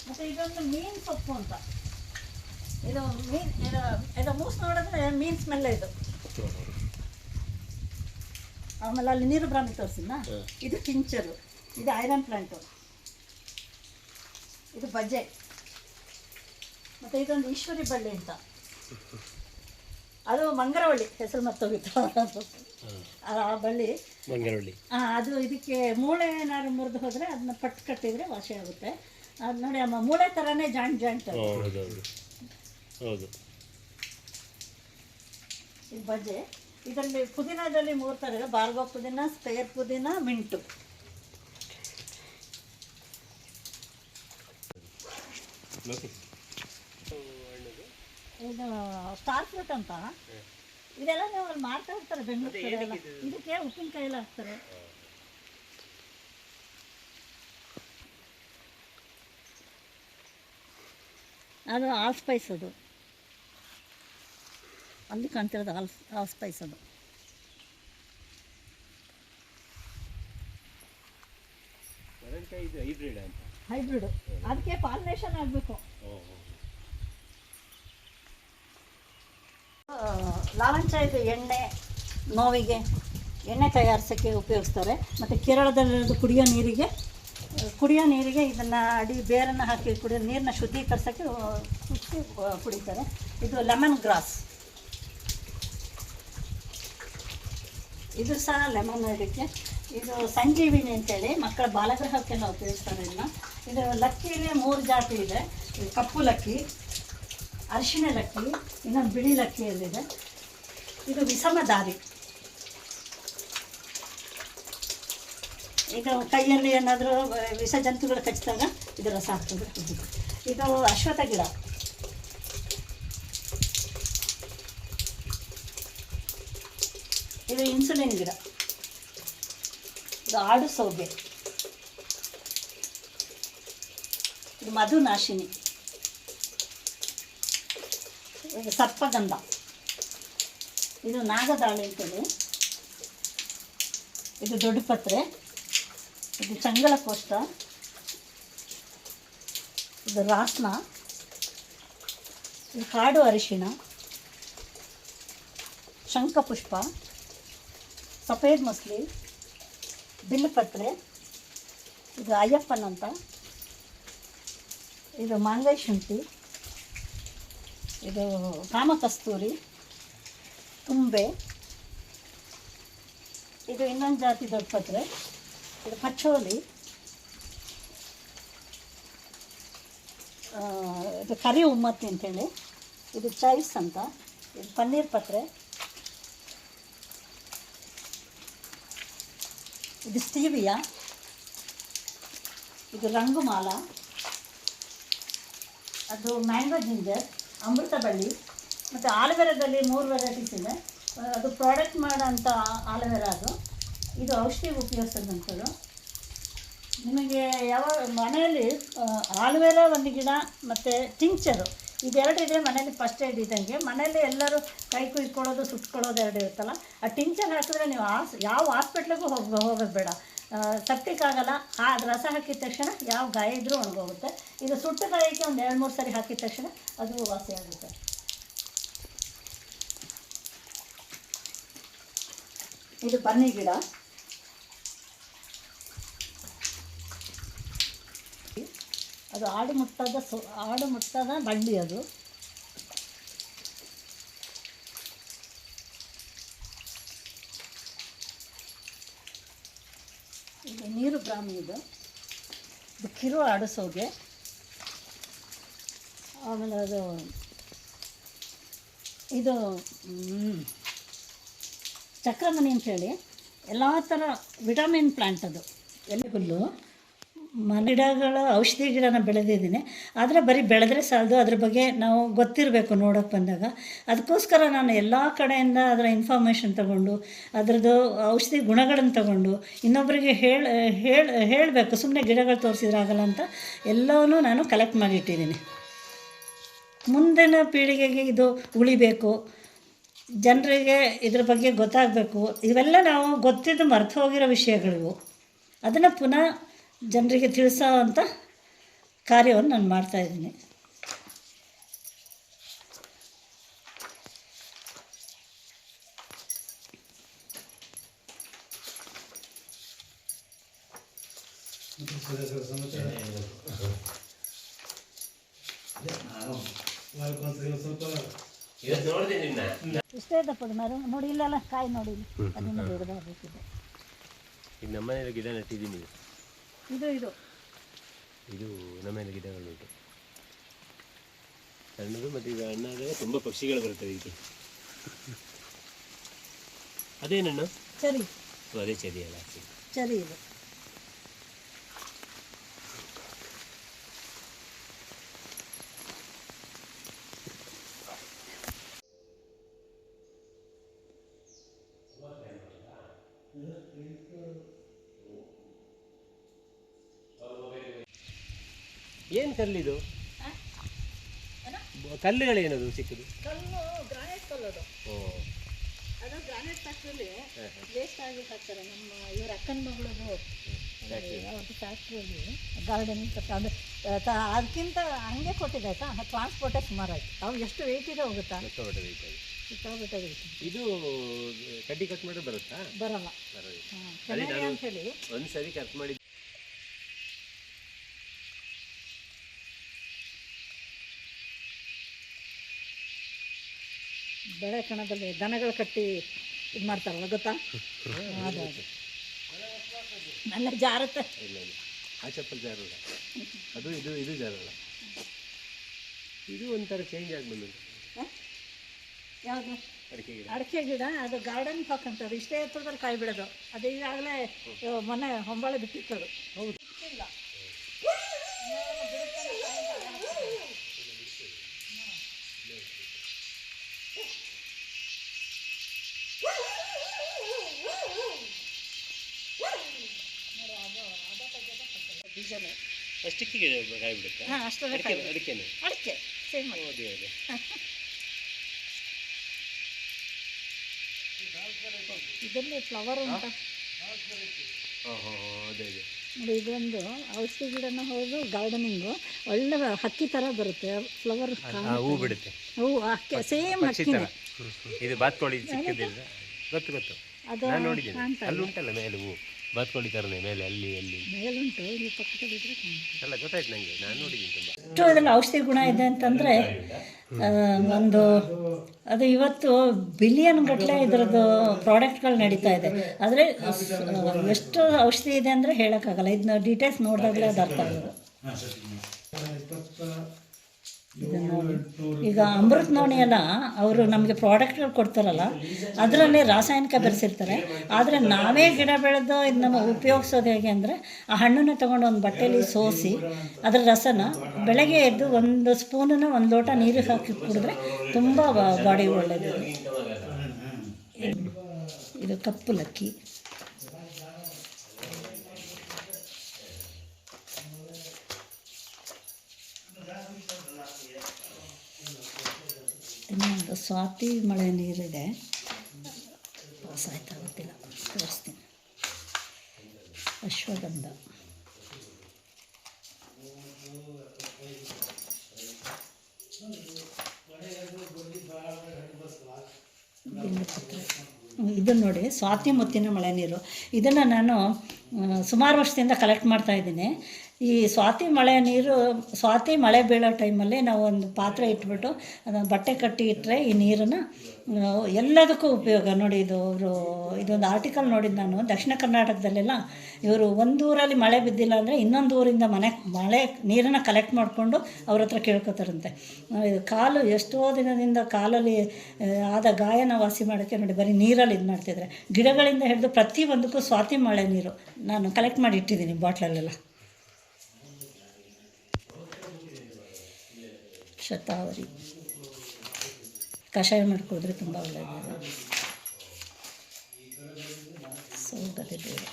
ಮತ್ತು ಇದೊಂದು ಮೀನು ಸೊಪ್ಪು ಅಂತ. ಇದು ಮೂಸ್ ನೋಡಿದ್ರೆ ಮೀನು ಸ್ಮೆಲ್ ಇದು. ಆಮೇಲೆ ಅಲ್ಲಿ ನೀರು ಬ್ರಾಹ್ಮಿ ತೋರಿಸಿದ್ನಾ, ಇದು ಕಿಂಚರು, ಇದು ಐರನ್ ಪ್ಲಾಂಟು, ಇದು ಬಜೆ, ಮತ್ತು ಇದೊಂದು ಈಶ್ವರಿ ಬಳ್ಳಿ ಅಂತ, ಅದು ಮಂಗರವಳ್ಳಿ ಹೆಸರು ಮತ್ತೋಗಿತ್ತು ಆ ಬಳ್ಳಿ ಮಂಗರವಳ್ಳಿ. ಅದು ಇದಕ್ಕೆ ಮೂಳೆ ಏನಾದ್ರು ಮುರಿದು ಹೋದರೆ ಅದನ್ನ ಪಟ್ಟು ಕಟ್ಟಿದರೆ ವಾಸಿ ಆಗುತ್ತೆ. ಅದು ನೋಡಿ ಅಮ್ಮ ಮೂಳೆ ಥರನೇ ಜಾಯಿಂಟ್ ಹೌದು. ಇದು ಬಜೆ. ಇದರಲ್ಲಿ ಪುದೀನದಲ್ಲಿ 3 ಥರ ಇದೆ: ಬಾರ್ಗೋ ಪುದೀನ, ಸ್ಪೇರ್ ಪುದೀನ, ಮಿಂಟು. ಇದು ಸ್ಟಾರ್ ಫ್ರೂಟ್ ಅಂತ. ಇದೆಲ್ಲ ನೀವು ಅಲ್ಲಿ ಮಾಡ್ತಾ ಇರ್ತಾರೆ ಬೆಂಗಳೂರು ಕಡೆ ಎಲ್ಲ. ಇದಕ್ಕೆ ಉಪ್ಪಿನಕಾಯಿ ಎಲ್ಲ ಹಾಕ್ತಾರೆ. ಅದು ಆಲ್ ಸ್ಪೈಸ್. ಅದು ಅಲ್ಲಿ ಕಾಣ್ತಿರೋದು ಆಲ್ ಸ್ಪೈಸ್. ಅದು ಹೈಬ್ರಿಡ್ ಅಂತ. ಹೈಬ್ರಿಡ್. ಅದಕ್ಕೆ ಪಾಲಿನೇಷನ್ ಆಗಬೇಕು. ಲಾವಂಚ ಇದು ಎಣ್ಣೆ, ನೋವಿಗೆ ಎಣ್ಣೆ ತಯಾರಿಸೋಕ್ಕೆ ಉಪಯೋಗಿಸ್ತಾರೆ. ಮತ್ತು ಕೇರಳದಲ್ಲಿರೋದು ಕುಡಿಯೋ ನೀರಿಗೆ ಇದನ್ನು ಬೇರನ್ನು ಹಾಕಿ ಕುಡಿಯೋ ನೀರನ್ನ ಶುದ್ಧೀಕರಿಸೋಕ್ಕೆ ಕುಡಿತಾರೆ. ಇದು ಲೆಮನ್ ಗ್ರಾಸ್, ಇದು ಸಹ ಲೆಮನ್ ಇದಕ್ಕೆ. ಇದು ಸಂಜೀವಿನಿ ಅಂತೇಳಿ ಮಕ್ಕಳ ಬಾಲಗ್ರಹಕ್ಕೆಲ್ಲ ಉಪಯೋಗಿಸ್ತಾರೆ ಇದನ್ನು. ಇದು ಲಕ್ಕಿಯಲ್ಲಿ 3 ಜಾತಿ ಇದೆ. ಇದು ಕಪ್ಪು ಲಕ್ಕಿ, ಅರಿಶಿಣ ಲಕ್ಕಿ, ಇನ್ನೊಂದು ಬಿಳಿ ಲಕ್ಕಿಯಲ್ಲಿದೆ. ಇದು ವಿಷಮದಾರಿ. ಇದು ಕೈಯಲ್ಲಿ ಏನಾದರೂ ವಿಷ ಜಂತುಗಳು ಕಚ್ಚಿದಾಗ ಇದು ರಸ ಆಗ್ತದೆ. ಇದು ಅಶ್ವತ್ಥ ಗಿಡ. ಇದು ಇನ್ಸುಲಿನ್ ಗಿಡ. ಇದು ಆಡು ಸೌಗೆ. ಇದು ಮಧುನಾಶಿನಿ. ಇದು ಸರ್ಪಗಂಧ. ಇದು ನಾಗದಾಳಿ ಅಂತೇಳಿ. ಇದು ದೊಡ್ಡ ಪತ್ರೆ. ಇದು ಚಂಗಳಕೋಷ್ಟ. ಇದು ರಾಸ್ನ. ಇದು ಕಾಡು ಅರಿಶಿಣ, ಶಂಖಪುಷ್ಪ, ಸಫೇದ್ ಮಸ್ಲಿ, ಬಿಲ್ಲಪತ್ರೆ. ಇದು ಅಯ್ಯಪ್ಪನ್ ಅಂತ. ಇದು ಮಾಂಗೈ ಶುಂಠಿ. ಇದು ಕಾಮಕಸ್ತೂರಿ, ತುಂಬೆ. ಇದು ಇನ್ನೊಂದು ಜಾತಿ ದೊಡ್ಡ ಪತ್ರೆ. ಇದು ಪಚ್ಚೋಲಿ. ಇದು ಕರಿ ಉಮ್ಮತ್ತಿ ಅಂತೇಳಿ. ಇದು ಚೈಸ್ ಅಂತ. ಇದು ಪನ್ನೀರ್ ಪತ್ರೆ. ಇದು ಸ್ಟೀವಿಯಾ. ಇದು ರಂಗುಮಾಲ. ಅದು ಮ್ಯಾಂಗೋ ಜಿಂಜರ್, ಅಮೃತ ಬಳ್ಳಿ. ಮತ್ತು ಆಲೋವೆರಾದಲ್ಲಿ 3 ವೆರೈಟೀಸ್ ಇದೆ. ಅದು ಪ್ರಾಡಕ್ಟ್ ಮಾಡೋಂಥ ಆಲೋವೆರಾ ಅದು. ಇದು ಔಷಧಿಗೆ ಉಪಯೋಗಿಸೋದಂಥದ್ದು. ನಿಮಗೆ ಯಾವ ಮನೆಯಲ್ಲಿ ಆಲೋವೆರಾ ಒಂದು ಗಿಡ ಮತ್ತು ಟಿಂಕ್ಚರು ಇದೆರಡು ಇದೆ ಮನೇಲಿ. ಫಸ್ಟ್ ಏಡ್ ಇದ್ದಂಗೆ ಮನೇಲಿ ಎಲ್ಲರೂ ಕೈ ಕುಯ್ಕೊಳ್ಳೋದು ಸುಟ್ಕೊಳ್ಳೋದು 2 ಇರುತ್ತಲ್ಲ. ಆ ಟಿಂಕ್ಚರ್ ಹಾಕಿದ್ರೆ ನೀವು ಯಾವ ಹಾಸ್ಪಿಟ್ಲಿಗೂ ಹೋಗೋದು ಬೇಡ. ಸೆಪ್ಟಿಕ್ ಆಗಲ್ಲ. ಅದು ರಸ ಹಾಕಿದ ತಕ್ಷಣ ಯಾವ ಗಾಯ ಇದ್ರೂ ಒಣಗೋಗುತ್ತೆ. ಇದು ಸುಟ್ಟ ಗಾಯಕ್ಕೆ ಒಂದು 2-3 ಸರಿ ಹಾಕಿದ ತಕ್ಷಣ ಅದು ವಾಸಿ ಆಗುತ್ತೆ. ಇದು ಬನ್ನಿ ಗಿಡ. ಅದು ಆಡು ಮುಟ್ಟದ ಬಳ್ಳಿ. ಅದು ಇದು ನೀರು ಬ್ರಾಹ್ಮಿ. ಇದು ಕಿರು ಆಡಿಸೋಗೆ. ಆಮೇಲೆ ಇದು ಚಕ್ರಮಣಿ ಅಂಥೇಳಿ ಎಲ್ಲ ಥರ ವಿಟಮಿನ್ ಪ್ಲ್ಯಾಂಟ್. ಅದು ಎಲೆಹುಲ್ಲು. ಗಿಡಗಳ ಔಷಧಿ ಗಿಡನ ಬೆಳೆದಿದ್ದೀನಿ. ಆದರೆ ಬರೀ ಬೆಳೆದ್ರೆ ಸಾಲದು, ಅದ್ರ ಬಗ್ಗೆ ನಾವು ಗೊತ್ತಿರಬೇಕು ನೋಡೋಕ್ಕೆ ಬಂದಾಗ. ಅದಕ್ಕೋಸ್ಕರ ನಾನು ಎಲ್ಲ ಕಡೆಯಿಂದ ಅದರ ಇನ್ಫಾರ್ಮೇಷನ್ ತಗೊಂಡು ಅದರದ್ದು ಔಷಧಿ ಗುಣಗಳನ್ನು ತಗೊಂಡು ಇನ್ನೊಬ್ಬರಿಗೆ ಹೇಳಬೇಕು. ಸುಮ್ಮನೆ ಗಿಡಗಳು ತೋರಿಸಿದ್ರಾಗಲ್ಲ ಅಂತ ಎಲ್ಲವನ್ನೂ ನಾನು ಕಲೆಕ್ಟ್ ಮಾಡಿಟ್ಟಿದ್ದೀನಿ. ಮುಂದಿನ ಪೀಳಿಗೆಗೆ ಇದು ಉಳಿಬೇಕು, ಜನರಿಗೆ ಇದ್ರ ಬಗ್ಗೆ ಗೊತ್ತಾಗಬೇಕು. ಇವೆಲ್ಲ ನಾವು ಗೊತ್ತಿದ್ದು ಮರೆತು ಹೋಗಿರೋ ವಿಷಯಗಳಿವು. ಅದನ್ನು ಪುನಃ ಜನರಿಗೆ ತಿಳಿಸೋ ಅಂಥ ಕಾರ್ಯವನ್ನು ನಾನು ಮಾಡ್ತಾಯಿದ್ದೀನಿ. ಇಷ್ಟೇ ದಪ್ಪದ ಮರ ನೋಡಿ. ಇಲ್ಲೆಲ್ಲ ಕಾಯಿ ನೋಡಿ, ಅದನ್ನು ದೊಡ್ಡದಾಗಬೇಕಿದೆ. ಈಗ ನಮ್ಮನೇಲಿ ಗಿಡ ನೆಟ್ಟಿದ್ದೀನಿ. ಇದು ನಮ್ಮನೇಲಿ ಗಿಡಗಳುಂಟು ಸಣ್ಣದು. ಮತ್ತು ಈಗ ಹಣ್ಣಾದರೆ ತುಂಬ ಪಕ್ಷಿಗಳು ಬರ್ತವೆ. ಈಗ ಅದೇನಣ್ಣು? ಚರಿ. ಅದೇ ಚರಿ ಅಲ್ಲ? ಚರಿ. ಇದು ಏನು ಕಲ್ಲಿದು? ಕಲ್ಲುಗಳೇನದು ಸಿಕ್ಕದು? ಕಲ್ಲು ಗ್ರಾನೈಟ್ ಕಲ್ಲದು. ಅದು ಗ್ರಾನೈಟ್ ಫ್ಯಾಕ್ಟ್ರಿಲಿ ವೇಸ್ಟ್ ಆಗಿ ಹಾಕ್ತಾರೆ. ನಮ್ಮ ಇವ್ರ ಅಕ್ಕನ ಮಗಳದು ಯಾವುದು ಫ್ಯಾಕ್ಟ್ರಿಯಲ್ಲಿ ಗಾರ್ಡನಿಂಗ್ ಅದು ಅದಕ್ಕಿಂತ ಹಂಗೆ ಕೊಟ್ಟಿದೆ ಆಯಿತಾ, ಟ್ರಾನ್ಸ್ಪೋರ್ಟೇ ಸುಮಾರು ಆಯಿತು. ಅವು ಎಷ್ಟು ವೆಯ್ಟ್ ಇದೆ ಹೋಗುತ್ತಾ? ಸಿಕ್ಕಾಬಿಟ್ಟೆ ವೆಯ್ಟ್. ಇದು ಕಡ್ಡಿ ಕಟ್ ಮಾಡಿ ಬರುತ್ತಾ? ಬರಲ್ಲ. ಅಂತ ಹೇಳಿ ಒಂದು ಸರಿ ಕಟ್ ಮಾಡಿ ಬೆಳೆ ಕಣದಲ್ಲಿ ದನಗಳು ಕಟ್ಟಿ ಇದು ಮಾಡ್ತಾರಲ್ಲ, ಗೊತ್ತಾ? ಅದು ನನ್ನ ಜಾರತ್ತೆ. ಇಲ್ಲ ಆ ಚಪ್ಪಲ್ ಜಾರಲ್ಲ, ಅದು ಇದು ಜಾರಲ್ಲ. ಇದು ಒಂಥರ ಚೇಂಜ್ ಆಗಿ ಬಂದಿದೆ. ಯಾವುದು? ಅಡಿಕೆ ಗಿಡ. ಅದು ಗಾರ್ಡನ್ ಪಾಕ್ ಅಂತಾರೆ. ಇಷ್ಟೇ ಎತ್ತರದಲ್ಲಿ ಕಾಯಿ ಬಿಡೋದು. ಅದು ಈಗಾಗಲೇ ಮೊನ್ನೆ ಹೊಂಬಾಳೆ ಬಿಟ್ಟಿರ್ತದು. ಹೌದು. ಇಲ್ಲ ಬೀಜನೇ ಅಷ್ಟಕ್ಕೆ ಕಾಯಿ ಬಿಡುತ್ತೆ. ಹಾಂ, ಅಷ್ಟೇ. ಅಡಿಕೆ ಸೇಮ್ ಇದರಲ್ಲಿ ಫ್ಲವರ್ ಉಂಟ ನೋಡಿ. ಇದೊಂದು ಔಷಧಿ ಗಿಡನ ಹೌದು, ಗಾರ್ಡನಿಂಗು ಒಳ್ಳೆ ಹಕ್ಕಿ ಥರ ಬರುತ್ತೆ. ಫ್ಲವರ್ ಹೂ ಬಿಡುತ್ತೆ. ಹೂವು ಹಕ್ಕಿ ಸೇಮ್ ಹಕ್ಕಿನೇ. ಇದು ಬಾತ್ಕೋಳಿ ಸಿಕ್ಕಿದ್ದಿಲ್ಲ, ಗೊತ್ತು ಅದು ನಾನು ನೋಡಿದ್ದೀನಿ. ಅಲ್ಲಿ ಉಂಟಲ್ಲ ಮೇಲೆ ಹೂ, ಬಾತ್ಕೋಳಿ ಥರನೇ ಮೇಲೆ ಅಲ್ಲಿ ಮೇಲುಂಟು, ಇಲ್ಲಿ ಪಕ್ಕದಲ್ಲಿ ಅಲ್ಲ, ಗೊತ್ತಾಯ್ತು ನನಗೆ, ನಾನು ನೋಡಿದ್ದೀನಿ ತುಂಬ. ಎಷ್ಟು ಇದರಲ್ಲಿ ಔಷಧಿ ಗುಣ ಇದೆ ಅಂತಂದರೆ ಒಂದು ಅದು ಇವತ್ತು ಬಿಲಿಯನ್ ಗಟ್ಟಲೆ ಇದರದ್ದು ಪ್ರಾಡಕ್ಟ್ಗಳು ನಡೀತಾ ಇದೆ. ಆದರೆ ಎಷ್ಟು ಔಷಧಿ ಇದೆ ಅಂದರೆ ಹೇಳೋಕ್ಕಾಗಲ್ಲ. ಇದನ್ನ ಡೀಟೇಲ್ಸ್ ನೋಡಿದಾಗಲೇ ಅದು ಅರ್ಥ ಆಗೋದು. ಇದನ್ನು ಈಗ ಅಮೃತ ನೋಡಿ ಎಲ್ಲ ಅವರು ನಮಗೆ ಪ್ರಾಡಕ್ಟ್ಗಳು ಕೊಡ್ತಾರಲ್ಲ, ಅದರಲ್ಲಿ ರಾಸಾಯನಿಕ ಬೆರೆಸಿರ್ತಾರೆ. ಆದರೆ ನಾವೇ ಗಿಡ ಬೆಳೆದು ಇದನ್ನ ಉಪಯೋಗಿಸೋದು ಹೇಗೆ ಅಂದರೆ, ಆ ಹಣ್ಣನ್ನು ತೊಗೊಂಡು ಒಂದು ಬಟ್ಟೆಯಲ್ಲಿ ಸೋಸಿ ಅದರ ರಸನ ಬೆಳಗ್ಗೆ ಎದ್ದು ಒಂದು ಸ್ಪೂನನ್ನು ಒಂದು ಲೋಟ ನೀರು ಹಾಕಿ ಕುಡಿದ್ರೆ ತುಂಬ ಬಾಡಿ ಒಳ್ಳೆಯದು. ಇದು ಕಪ್ಪು ಲಕ್ಕಿ. ಇನ್ನೊಂದು ಸ್ವಾತಿ ಮಳೆ ನೀರಿದೆ, ಪಾಸ್ ಆಯ್ತಾ ಗೊತ್ತಿಲ್ಲ, ತೋರಿಸ್ತೀನಿ. ಅಶ್ವಗಂಧ, ಇದನ್ನು ನೋಡಿ, ಸ್ವಾತಿ ಮುತ್ತಿನ ಮಳೆ ನೀರು. ಇದನ್ನು ನಾನು ಸುಮಾರು ವರ್ಷದಿಂದ ಕಲೆಕ್ಟ್ ಮಾಡ್ತಾಯಿದ್ದೀನಿ. ಈ ಸ್ವಾತಿ ಮಳೆ ನೀರು, ಸ್ವಾತಿ ಮಳೆ ಬೀಳೋ ಟೈಮಲ್ಲಿ ನಾವು ಒಂದು ಪಾತ್ರೆ ಇಟ್ಬಿಟ್ಟು ಅದನ್ನು ಬಟ್ಟೆ ಕಟ್ಟಿ ಇಟ್ಟರೆ ಈ ನೀರನ್ನು ಎಲ್ಲದಕ್ಕೂ ಉಪಯೋಗ. ನೋಡಿ, ಇದೊಂದು ಆರ್ಟಿಕಲ್ ನೋಡಿದ್ದು ನಾನು. ದಕ್ಷಿಣ ಕರ್ನಾಟಕದಲ್ಲೆಲ್ಲ ಇವರು ಒಂದು ಊರಲ್ಲಿ ಮಳೆ ಬಿದ್ದಿಲ್ಲ ಅಂದರೆ ಇನ್ನೊಂದು ಊರಿಂದ ಮಳೆ ನೀರನ್ನು ಕಲೆಕ್ಟ್ ಮಾಡಿಕೊಂಡು ಅವ್ರ ಹತ್ರ ಕೇಳ್ಕೊತಾರಂತೆ. ಇದು ಕಾಲು ಎಷ್ಟೋ ದಿನದಿಂದ ಕಾಲಲ್ಲಿ ಆದ ಗಾಯನ ವಾಸಿ ಮಾಡೋಕ್ಕೆ ನೋಡಿ ಬರೀ ನೀರಲ್ಲಿ ಇದು ಮಾಡ್ತಿದ್ದಾರೆ. ಗಿಡಗಳಿಂದ ಹಿಡಿದು ಪ್ರತಿಯೊಂದಕ್ಕೂ ಸ್ವಾತಿ ಮಳೆ ನೀರು ನಾನು ಕಲೆಕ್ಟ್ ಮಾಡಿ ಇಟ್ಟಿದ್ದೀನಿ ಬಾಟ್ಲಲ್ಲೆಲ್ಲ. ಶತಾವರಿ ಕಷಾಯ ಮಾಡಿಕೊಡಿದ್ರೆ ತುಂಬ ಒಳ್ಳೆಯದು. ಸೌಗದೆ ಬೇರೆ,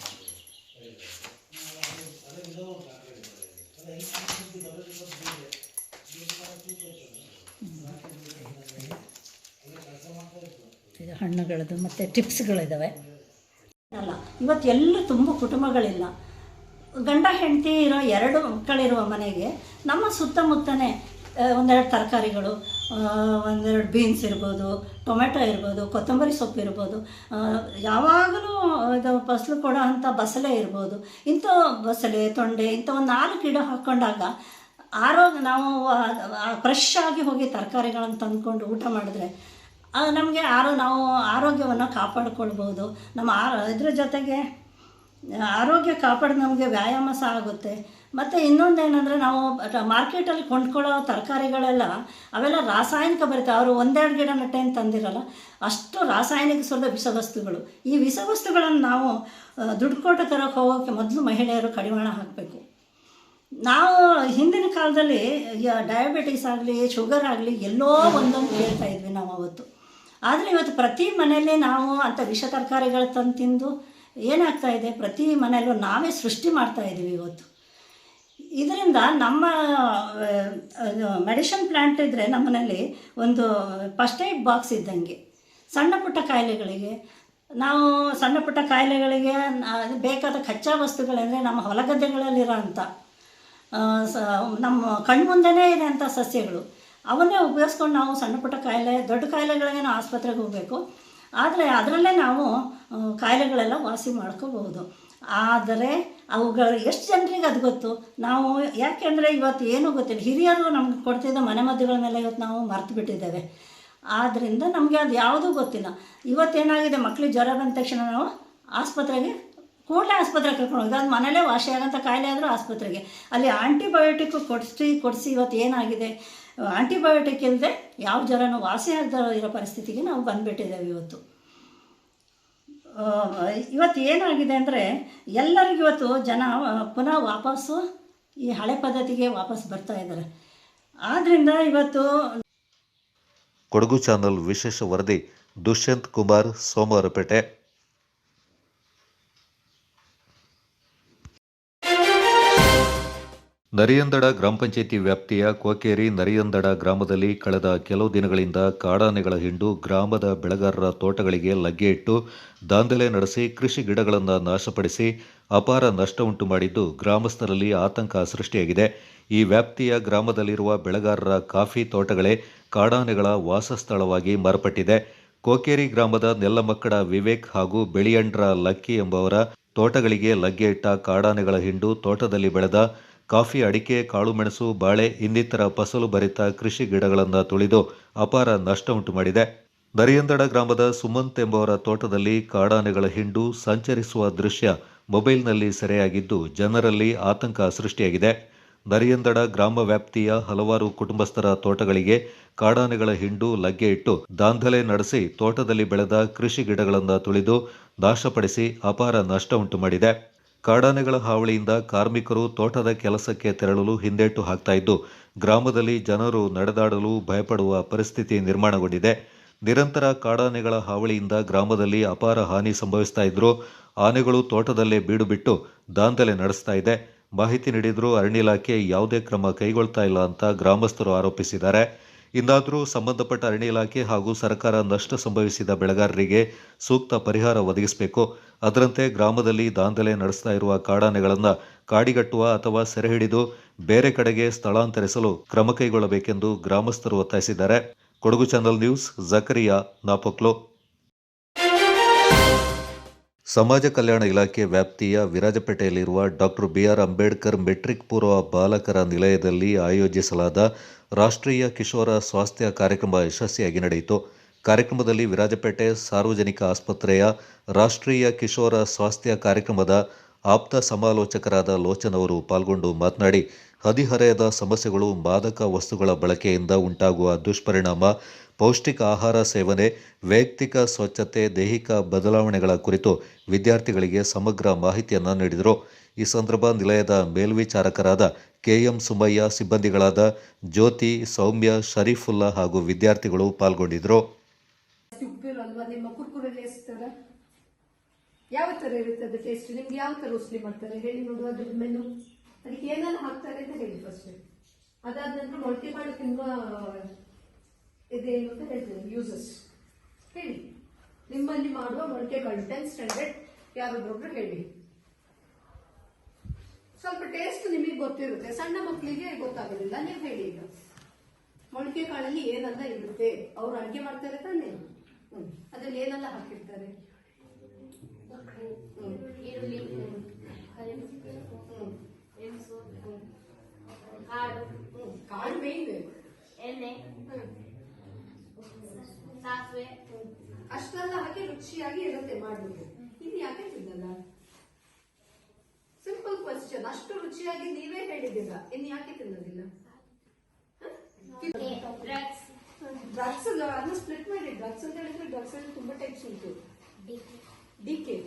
ಇದು ಹಣ್ಣುಗಳದ್ದು ಮತ್ತು ಟಿಪ್ಸ್ಗಳಿದ್ದಾವೆ. ಅಲ್ಲ, ಇವತ್ತು ಎಲ್ಲೂ ತುಂಬ ಕುಟುಂಬಗಳಿಲ್ಲ. ಗಂಡ ಹೆಂಡತಿ ಇರೋ 2 ಮಕ್ಕಳಿರುವ ಮನೆಗೆ ನಮ್ಮ ಸುತ್ತಮುತ್ತನೇ ಒಂದೆರಡು ತರಕಾರಿಗಳು, ಒಂದೆರಡು ಬೀನ್ಸ್ ಇರ್ಬೋದು, ಟೊಮೆಟೊ ಇರ್ಬೋದು, ಕೊತ್ತಂಬರಿ ಸೊಪ್ಪು ಇರ್ಬೋದು, ಯಾವಾಗಲೂ ಇದು ಫಸಲು ಕೊಡೋ ಅಂಥ ಬಸಳೆ ಇರ್ಬೋದು. ಇಂಥ ಬಸಳೆ, ತೊಂಡೆ ಇಂಥ ಒಂದು 4 ಗಿಡ ಹಾಕ್ಕೊಂಡಾಗ ನಾವು ಫ್ರೆಶ್ ಆಗಿ ಹೋಗಿ ತರಕಾರಿಗಳನ್ನು ತಂದ್ಕೊಂಡು ಊಟ ಮಾಡಿದ್ರೆ ನಮಗೆ ನಾವು ಆರೋಗ್ಯವನ್ನು ಕಾಪಾಡಿಕೊಳ್ಬೋದು. ನಮ್ಮ ಇದ್ರ ಜೊತೆಗೆ ಆರೋಗ್ಯ ಕಾಪಾಡಿ ನಮಗೆ ವ್ಯಾಯಾಮ ಸಹ ಆಗುತ್ತೆ. ಮತ್ತು ಇನ್ನೊಂದೇನೆಂದರೆ, ನಾವು ಮಾರ್ಕೆಟಲ್ಲಿ ಕೊಂಡ್ಕೊಳ್ಳೋ ತರಕಾರಿಗಳೆಲ್ಲ ಅವೆಲ್ಲ ರಾಸಾಯನಿಕ ಬರುತ್ತೆ. ಅವರು 1-2 ಗಿಡ ನೆಟ್ಟೆ ಅಂತ ತಂದಿರಲ್ಲ, ಅಷ್ಟು ರಾಸಾಯನಿಕ ವಿಷವಸ್ತುಗಳು. ಈ ವಿಷವಸ್ತುಗಳನ್ನು ನಾವು ದುಡ್ಡು ಕೊಟ್ಟು ತರೋಕ್ಕೆ ಹೋಗೋಕ್ಕೆ ಮೊದಲು ಮಹಿಳೆಯರು ಕಡಿವಾಣ ಹಾಕಬೇಕು. ನಾವು ಹಿಂದಿನ ಕಾಲದಲ್ಲಿ ಡಯಾಬಿಟೀಸ್ ಆಗಲಿ, ಶುಗರ್ ಆಗಲಿ ಎಲ್ಲೋ ಒಂದೊಂದು ಕೇಳ್ತಾ ಇದ್ವಿ ನಾವು ಅವತ್ತು. ಆದರೆ ಇವತ್ತು ಪ್ರತಿ ಮನೆಯಲ್ಲಿ ನಾವು ಅಂಥ ವಿಷ ತರಕಾರಿಗಳು ತಂದು ತಿಂದು ಏನಾಗ್ತಾ ಇದೆ, ಪ್ರತಿ ಮನೆಯಲ್ಲೂ ನಾವೇ ಸೃಷ್ಟಿ ಮಾಡ್ತಾಯಿದ್ದೀವಿ ಇವತ್ತು. ಇದರಿಂದ ನಮ್ಮ ಮೆಡಿಷನ್ ಪ್ಲ್ಯಾಂಟ್ ಇದ್ದರೆ ನಮ್ಮನೇಲಿ ಒಂದು ಫಸ್ಟ್ ಏಡ್ ಬಾಕ್ಸ್ ಇದ್ದಂಗೆ, ಸಣ್ಣ ಪುಟ್ಟ ಕಾಯಿಲೆಗಳಿಗೆ ನಾವು ಸಣ್ಣ ಪುಟ್ಟ ಕಾಯಿಲೆಗಳಿಗೆ ಬೇಕಾದ ಕಚ್ಚಾ ವಸ್ತುಗಳೆಂದರೆ ನಮ್ಮ ಹೊಲಗದ್ದೆಗಳಲ್ಲಿರೋಂಥ ನಮ್ಮ ಕಣ್ಮುಂದೆನೇ ಇರೋಂಥ ಸಸ್ಯಗಳು ಅವನ್ನೇ ಉಪಯೋಗಿಸ್ಕೊಂಡು ನಾವು ಸಣ್ಣ ಪುಟ್ಟ ಕಾಯಿಲೆ ದೊಡ್ಡ ಕಾಯಿಲೆಗಳಿಗೆ ನಾವು ಆಸ್ಪತ್ರೆಗೆ ಹೋಗಬೇಕು. ಆದರೆ ಅದರಲ್ಲೇ ನಾವು ಕಾಯಿಲೆಗಳೆಲ್ಲ ವಾಸಿ ಮಾಡ್ಕೋಬಹುದು. ಆದರೆ ಅವುಗಳು ಎಷ್ಟು ಜನರಿಗೆ ಅದು ಗೊತ್ತು? ನಾವು ಯಾಕೆಂದರೆ ಇವತ್ತು ಏನೂ ಗೊತ್ತಿಲ್ಲ. ಹಿರಿಯರು ನಮ್ಗೆ ಕೊಡ್ತಿದ್ದ ಮನೆಮದ್ದುಗಳನ್ನೆಲ್ಲ ಇವತ್ತು ನಾವು ಮರೆತು ಬಿಟ್ಟಿದ್ದೇವೆ. ಆದ್ದರಿಂದ ನಮಗೆ ಅದು ಯಾವುದೂ ಗೊತ್ತಿಲ್ಲ. ಇವತ್ತೇನಾಗಿದೆ, ಮಕ್ಕಳಿಗೆ ಜ್ವರ ಬಂದ ತಕ್ಷಣ ನಾವು ಕೂಡಲೇ ಆಸ್ಪತ್ರೆಗೆ ಕರ್ಕೊಂಡು ಹೋಗಿ, ಅದು ಮನೇಲೇ ವಾಸಿಯಾಗೋಂಥ ಕಾಯಿಲೆ ಆದರೂ ಆಸ್ಪತ್ರೆಗೆ, ಅಲ್ಲಿ ಆಂಟಿಬಯೋಟಿಕ್ ಕೊಡಿಸಿ ಇವತ್ತು ಏನಾಗಿದೆ, ಆಂಟಿಬಯೋಟಿಕ್ ಇಲ್ಲದೆ ಯಾವ ಜ್ವರನೂ ವಾಸಿ ಆಗದೆ ಇರೋ ಪರಿಸ್ಥಿತಿಗೆ ನಾವು ಬಂದುಬಿಟ್ಟಿದ್ದೇವೆ ಇವತ್ತು. ಇವತ್ತು ಏನಾಗಿದೆ ಅಂದರೆ ಎಲ್ಲರಿಗೂ ಇವತ್ತು ಜನ ಪುನಃ ವಾಪಸ್ಸು ಈ ಹಳೆ ಪದ್ಧತಿಗೆ ವಾಪಸ್ ಬರ್ತಾ ಇದ್ದಾರೆ. ಆದ್ದರಿಂದ ಇವತ್ತು ಕೊಡಗು ಚಾನಲ್ ವಿಶೇಷ ವರದಿ ದುಷ್ಯಂತ್ ಕುಮಾರ್, ಸೋಮವಾರಪೇಟೆ. ನರಿಯಂದಡ ಗ್ರಾಮ ಪಂಚಾಯಿತಿ ವ್ಯಾಪ್ತಿಯ ಕೋಕೇರಿ ನರಿಯಂದಡ ಗ್ರಾಮದಲ್ಲಿ ಕಳೆದ ಕೆಲವು ದಿನಗಳಿಂದ ಕಾಡಾನೆಗಳ ಹಿಂಡು ಗ್ರಾಮದ ಬೆಳೆಗಾರರ ತೋಟಗಳಿಗೆ ಲಗ್ಗೆ ಇಟ್ಟು ದಾಂಧಲೆ ನಡೆಸಿ ಕೃಷಿ ಗಿಡಗಳನ್ನು ನಾಶಪಡಿಸಿ ಅಪಾರ ನಷ್ಟ ಉಂಟು ಮಾಡಿದ್ದು ಗ್ರಾಮಸ್ಥರಲ್ಲಿ ಆತಂಕ ಸೃಷ್ಟಿಯಾಗಿದೆ. ಈ ವ್ಯಾಪ್ತಿಯ ಗ್ರಾಮದಲ್ಲಿರುವ ಬೆಳೆಗಾರರ ಕಾಫಿ ತೋಟಗಳೇ ಕಾಡಾನೆಗಳ ವಾಸಸ್ಥಳವಾಗಿ ಮಾರ್ಪಟ್ಟಿದೆ. ಕೋಕೇರಿ ಗ್ರಾಮದ ನೆಲ್ಲಮಕ್ಕಡ ವಿವೇಕ್ ಹಾಗೂ ಬೆಳಿಯಂಡ್ರ ಲಕ್ಕಿ ಎಂಬವರ ತೋಟಗಳಿಗೆ ಲಗ್ಗೆ ಇಟ್ಟ ಕಾಡಾನೆಗಳ ಹಿಂಡು ತೋಟದಲ್ಲಿ ಬೆಳೆದ ಕಾಫಿ, ಅಡಿಕೆ, ಕಾಳುಮೆಣಸು, ಬಾಳೆ ಇನ್ನಿತರ ಫಸಲು ಭರಿತ ಕೃಷಿ ಗಿಡಗಳನ್ನು ತುಳಿದು ಅಪಾರ ನಷ್ಟ ಉಂಟು ಮಾಡಿದೆ. ನರಿಯಂದಡ ಗ್ರಾಮದ ಸುಮಂತ್ ಎಂಬವರ ತೋಟದಲ್ಲಿ ಕಾಡಾನೆಗಳ ಹಿಂಡು ಸಂಚರಿಸುವ ದೃಶ್ಯ ಮೊಬೈಲ್ನಲ್ಲಿ ಸೆರೆಯಾಗಿದ್ದು ಜನರಲ್ಲಿ ಆತಂಕ ಸೃಷ್ಟಿಯಾಗಿದೆ. ನರಿಯಂದಡ ಗ್ರಾಮ ವ್ಯಾಪ್ತಿಯ ಹಲವಾರು ಕುಟುಂಬಸ್ಥರ ತೋಟಗಳಿಗೆ ಕಾಡಾನೆಗಳ ಹಿಂಡು ಲಗ್ಗೆ ಇಟ್ಟು ದಾಂಧಲೆ ನಡೆಸಿ ತೋಟದಲ್ಲಿ ಬೆಳೆದ ಕೃಷಿ ಗಿಡಗಳನ್ನು ತುಳಿದು ನಾಶಪಡಿಸಿ ಅಪಾರ ನಷ್ಟ ಉಂಟು ಮಾಡಿದೆ. ಕಾಡಾನೆಗಳ ಹಾವಳಿಯಿಂದ ಕಾರ್ಮಿಕರು ತೋಟದ ಕೆಲಸಕ್ಕೆ ತೆರಳಲು ಹಿಂದೇಟು ಹಾಕ್ತಾ ಇದ್ದು ಗ್ರಾಮದಲ್ಲಿ ಜನರು ನಡೆದಾಡಲು ಭಯಪಡುವ ಪರಿಸ್ಥಿತಿ ನಿರ್ಮಾಣಗೊಂಡಿದೆ. ನಿರಂತರ ಕಾಡಾನೆಗಳ ಹಾವಳಿಯಿಂದ ಗ್ರಾಮದಲ್ಲಿ ಅಪಾರ ಹಾನಿ ಸಂಭವಿಸ್ತಾ ಇದ್ರೂ ಆನೆಗಳು ತೋಟದಲ್ಲೇ ಬೀಡು ಬಿಟ್ಟು ದಾಂಧಲೆ ನಡೆಸ್ತಾ ಇದೆ. ಮಾಹಿತಿ ನೀಡಿದ್ರೂ ಅರಣ್ಯ ಇಲಾಖೆ ಯಾವುದೇ ಕ್ರಮ ಕೈಗೊಳ್ತಾ ಇಲ್ಲ ಅಂತ ಗ್ರಾಮಸ್ಥರು ಆರೋಪಿಸಿದ್ದಾರೆ. ಇನ್ನಾದರೂ ಸಂಬಂಧಪಟ್ಟ ಅರಣ್ಯ ಇಲಾಖೆ ಹಾಗೂ ಸರ್ಕಾರ ನಷ್ಟ ಸಂಭವಿಸಿದ ಬೆಳೆಗಾರರಿಗೆ ಸೂಕ್ತ ಪರಿಹಾರ ಒದಗಿಸಬೇಕು. ಅದರಂತೆ ಗ್ರಾಮದಲ್ಲಿ ದಾಂಧಲೆ ನಡೆಸ್ತಾ ಇರುವ ಕಾಡಾನೆಗಳನ್ನು ಕಾಡಿಗಟ್ಟುವ ಅಥವಾ ಸೆರೆ ಹಿಡಿದು ಬೇರೆ ಕಡೆಗೆ ಸ್ಥಳಾಂತರಿಸಲು ಕ್ರಮ ಕೈಗೊಳ್ಳಬೇಕೆಂದು ಗ್ರಾಮಸ್ಥರು ಒತ್ತಾಯಿಸಿದ್ದಾರೆ. Kodagu channel news, Zakariya, Napoklu. ಸಮಾಜ ಕಲ್ಯಾಣ ಇಲಾಖೆ ವ್ಯಾಪ್ತಿಯ ವಿರಾಜಪೇಟೆಯಲ್ಲಿರುವ ಡಾಕ್ಟರ್ ಬಿಆರ್ ಅಂಬೇಡ್ಕರ್ ಮೆಟ್ರಿಕ್ ಪೂರ್ವ ಬಾಲಕರ ನಿಲಯದಲ್ಲಿ ಆಯೋಜಿಸಲಾದ ರಾಷ್ಟ್ರೀಯ ಕಿಶೋರ ಸ್ವಾಸ್ಥ್ಯ ಕಾರ್ಯಕ್ರಮ ಯಶಸ್ವಿಯಾಗಿ ನಡೆಯಿತು. ಕಾರ್ಯಕ್ರಮದಲ್ಲಿ ವಿರಾಜಪೇಟೆ ಸಾರ್ವಜನಿಕ ಆಸ್ಪತ್ರೆಯ ರಾಷ್ಟ್ರೀಯ ಕಿಶೋರ ಸ್ವಾಸ್ಥ್ಯ ಕಾರ್ಯಕ್ರಮದ ಆಪ್ತ ಸಮಾಲೋಚಕರಾದ ಲೋಚನ್ ಅವರು ಪಾಲ್ಗೊಂಡು ಮಾತನಾಡಿ, ಹದಿಹರೆಯದ ಸಮಸ್ಯೆಗಳು, ಮಾದಕ ವಸ್ತುಗಳ ಬಳಕೆಯಿಂದ ಉಂಟಾಗುವ ದುಷ್ಪರಿಣಾಮ, ಪೌಷ್ಟಿಕ ಆಹಾರ ಸೇವನೆ, ವೈಯಕ್ತಿಕ ಸ್ವಚ್ಛತೆ, ದೈಹಿಕ ಬದಲಾವಣೆಗಳ ಕುರಿತು ವಿದ್ಯಾರ್ಥಿಗಳಿಗೆ ಸಮಗ್ರ ಮಾಹಿತಿಯನ್ನು ನೀಡಿದರು. ಈ ಸಂದರ್ಭ ನಿಲಯದ ಮೇಲ್ವಿಚಾರಕರಾದ ಕೆಎಂ ಸುಮಯ್ಯ, ಸಿಬ್ಬಂದಿಗಳಾದ ಜ್ಯೋತಿ, ಸೌಮ್ಯ, ಶರೀಫುಲ್ಲಾ ಹಾಗೂ ವಿದ್ಯಾರ್ಥಿಗಳು ಪಾಲ್ಗೊಂಡಿದ್ದರು. ನಿಮ್ಮ ಕುರ್ಕುರೆ ಯಾವ ತರ ಇರುತ್ತದೆ ಟೇಸ್ಟ್? ನಿಮ್ಗೆ ಯಾವ ತರ ರುಚಿ ಮಾಡ್ತಾರೆ ಹೇಳಿ ನೋಡುವ. ಅದ್ರ ಮೆನು ಅದಕ್ಕೆ ಏನೆಲ್ಲ ಹಾಕ್ತಾರೆ ಅಂತ ಹೇಳಿ ಫಸ್ಟ್. ಅದಾದ ನಂತರ ಮೊಳಕೆ ಕಾಳು ತಿನ್ನುವ ಇದೇನು ಅಂತ ಹೇಳ್ತೇನೆ ಯೂಸಸ್ ಹೇಳಿ. ನಿಮ್ಮಲ್ಲಿ ಮಾಡುವ ಮೊಳಕೆ ಕಾಳು 10th ಸ್ಟ್ಯಾಂಡರ್ಡ್ ಯಾರೊಬ್ಬರೊಬ್ರು ಹೇಳಿ. ಸ್ವಲ್ಪ ಟೇಸ್ಟ್ ನಿಮಗೆ ಗೊತ್ತಿರುತ್ತೆ, ಸಣ್ಣ ಮಕ್ಕಳಿಗೆ ಗೊತ್ತಾಗೋದಿಲ್ಲ. ನೀವು ಹೇಳಿ ಈಗ ಮೊಳಕೆ ಕಾಳಲ್ಲಿ ಏನೆಲ್ಲ ಇರುತ್ತೆ. ಅವ್ರು ಅಡುಗೆ ಮಾಡ್ತಾರೆ ತಾನೆ, ಅದ್ರಲ್ಲಿ ಏನೆಲ್ಲ ಹಾಕಿರ್ತಾರೆ? ಈರುಳ್ಳಿ, ಕಾಳು ಮೇನ್, ಎಣ್ಣೆ, ಸಾಸಿವೆ ಅಷ್ಟೆಲ್ಲ ಹಾಕಿ ರುಚಿಯಾಗಿ ಇರುತ್ತೆ ಮಾಡ್ಬಿಟ್ಟು. ಇದು ಯಾಕೆ ತಿನ್ನಲ್ಲ? Simple question. ಅಷ್ಟು ರುಚಿಯಾಗಿ ನೀವೇ ಹೇಳಿದ್ದೀರಾ, ಇನ್ನು ಯಾಕೆ ತಿನ್ನೋದಿಲ್ಲ? ಡ್ರಗ್ಸ್ ಅದನ್ನ ಸ್ಪ್ಲಿಟ್ ಮಾಡಿ. ಡ್ರಗ್ಸ್ ಅಂತ ಹೇಳಿದ್ರೆ ಡ್ರಗ್ಸ್ ಅಲ್ಲಿ ತುಂಬಾ ಟೈಪ್ಸ್ ಉಂಟು. ಡಿಕೆ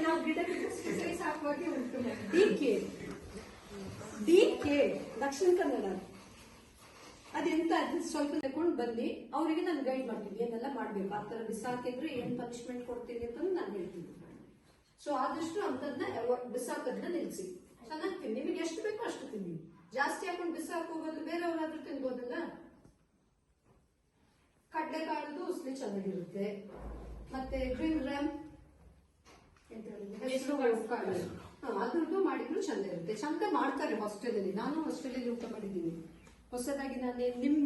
ನಾವು ಗಿಡ ಸಾಕುವಾಗಿ ಉಂಟು. ಡಿಕೆ ದಕ್ಷಿಣ ಕನ್ನಡ ಅದೆಂತ ಸ್ವಲ್ಪ ತಗೊಂಡು ಬಂದು ಅವರಿಗೆ ನಾನು ಗೈಡ್ ಮಾಡ್ತೀನಿ ಏನೆಲ್ಲ ಮಾಡ್ಬೇಕು. ಆ ತರ ಬಿಸಾಕಿದ್ರೆ ಏನ್ ಪನಿಷ್ಮೆಂಟ್ ಕೊಡ್ತೀನಿ ಅಂತ ನಾನು ಹೇಳ್ತೀನಿ. ಸೊ ಆದಷ್ಟು ಅಂತದನ್ನ ಬಿಸಾಕದನ್ನ ನಿಲ್ಸಿ. ಚೆನ್ನಾಗಿ ತಿನ್ನಿ, ನಿಮಗೆ ಎಷ್ಟು ಬೇಕೋ ಅಷ್ಟು ತಿನ್ನಿ. ಜಾಸ್ತಿ ಹಾಕೊಂಡು ಬಿಸಾಕೋಗೋದು ಬೇರೆಯವರಾದ್ರೂ ತಿನ್ಬೋದಲ್ಲ. ಕಡಲೆಕಾಳದು ಉಸ್ಲಿ ಚೆನ್ನಾಗಿರುತ್ತೆ. ಮತ್ತೆ ಗ್ರೀನ್ ಗ್ರಾಮ್ ಎಂತ ಹೇಳಿದ್ರೆ ಹೆಸರು ಕಾಳು, ಅದ್ರದ್ದು ಮಾಡಿದ್ರು ಚಂದ ಇರುತ್ತೆ. ಚಂದ ಮಾಡ್ತಾರೆ ಹಾಸ್ಟೆಲಲ್ಲಿ. ನಾನು ಹಾಸ್ಟೆಲಲ್ಲಿ ಊಟ ಮಾಡಿದ್ದೀನಿ. ಹೊಸದಾಗಿ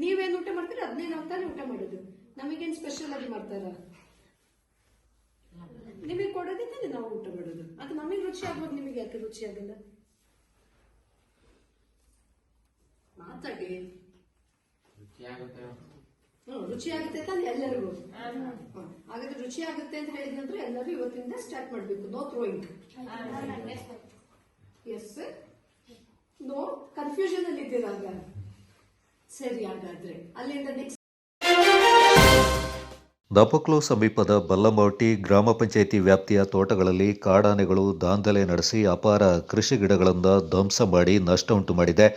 ನೀವೇನು ಊಟ ಮಾಡ್ತೀರಿ ಅದನ್ನೇ ನಾವು ತಾನೇ ಊಟ ಮಾಡೋದು. ನಮಗೇನು ಸ್ಪೆಷಲ್ ಆಗಿ ಮಾಡ್ತಾರ? ನಿಮಗೆ ಕೊಡೋದಿದ್ದಾನೆ ನಾವು ಊಟ ಮಾಡೋದು. ಅದು ನಮಗೆ ರುಚಿ ಆಗ್ಬೋದು, ನಿಮಗೆ ಯಾಕೆ ರುಚಿ ಆಗಲ್ಲ? ಮಾತಾಡಿ. ರುಚಿ ಆಗುತ್ತೆ ತಾನೆ ಎಲ್ಲರಿಗೂ. ಹಾಗಾದ್ರೆ ರುಚಿ ಆಗುತ್ತೆ ಅಂತ ಹೇಳಿದ್ರೆ ಎಲ್ಲರೂ ಇವತ್ತಿಂದ ಸ್ಟಾರ್ಟ್ ಮಾಡ್ಬೇಕು. No throwing. Yes, no confusion ಅಲ್ಲಿ ಇದ್ದೀರಾಗ. ಸರಿ, ಹಾಗಾದ್ರೆ ಅಲ್ಲಿಂದ ನೆಕ್ಸ್ಟ್ ದಪಕ್ಲು ಸಮೀಪದ ಬಲ್ಲಮೌಟಿ ಗ್ರಾಮ ಪಂಚಾಯಿತಿ ವ್ಯಾಪ್ತಿಯ ತೋಟಗಳಲ್ಲಿ ಕಾಡಾನೆಗಳು ದಾಂಧಲೆ ನಡೆಸಿ ಅಪಾರ ಕೃಷಿ ಗಿಡಗಳನ್ನು ಧ್ವಂಸ ಮಾಡಿ ನಷ್ಟ ಉಂಟು ಮಾಡಿದೆ.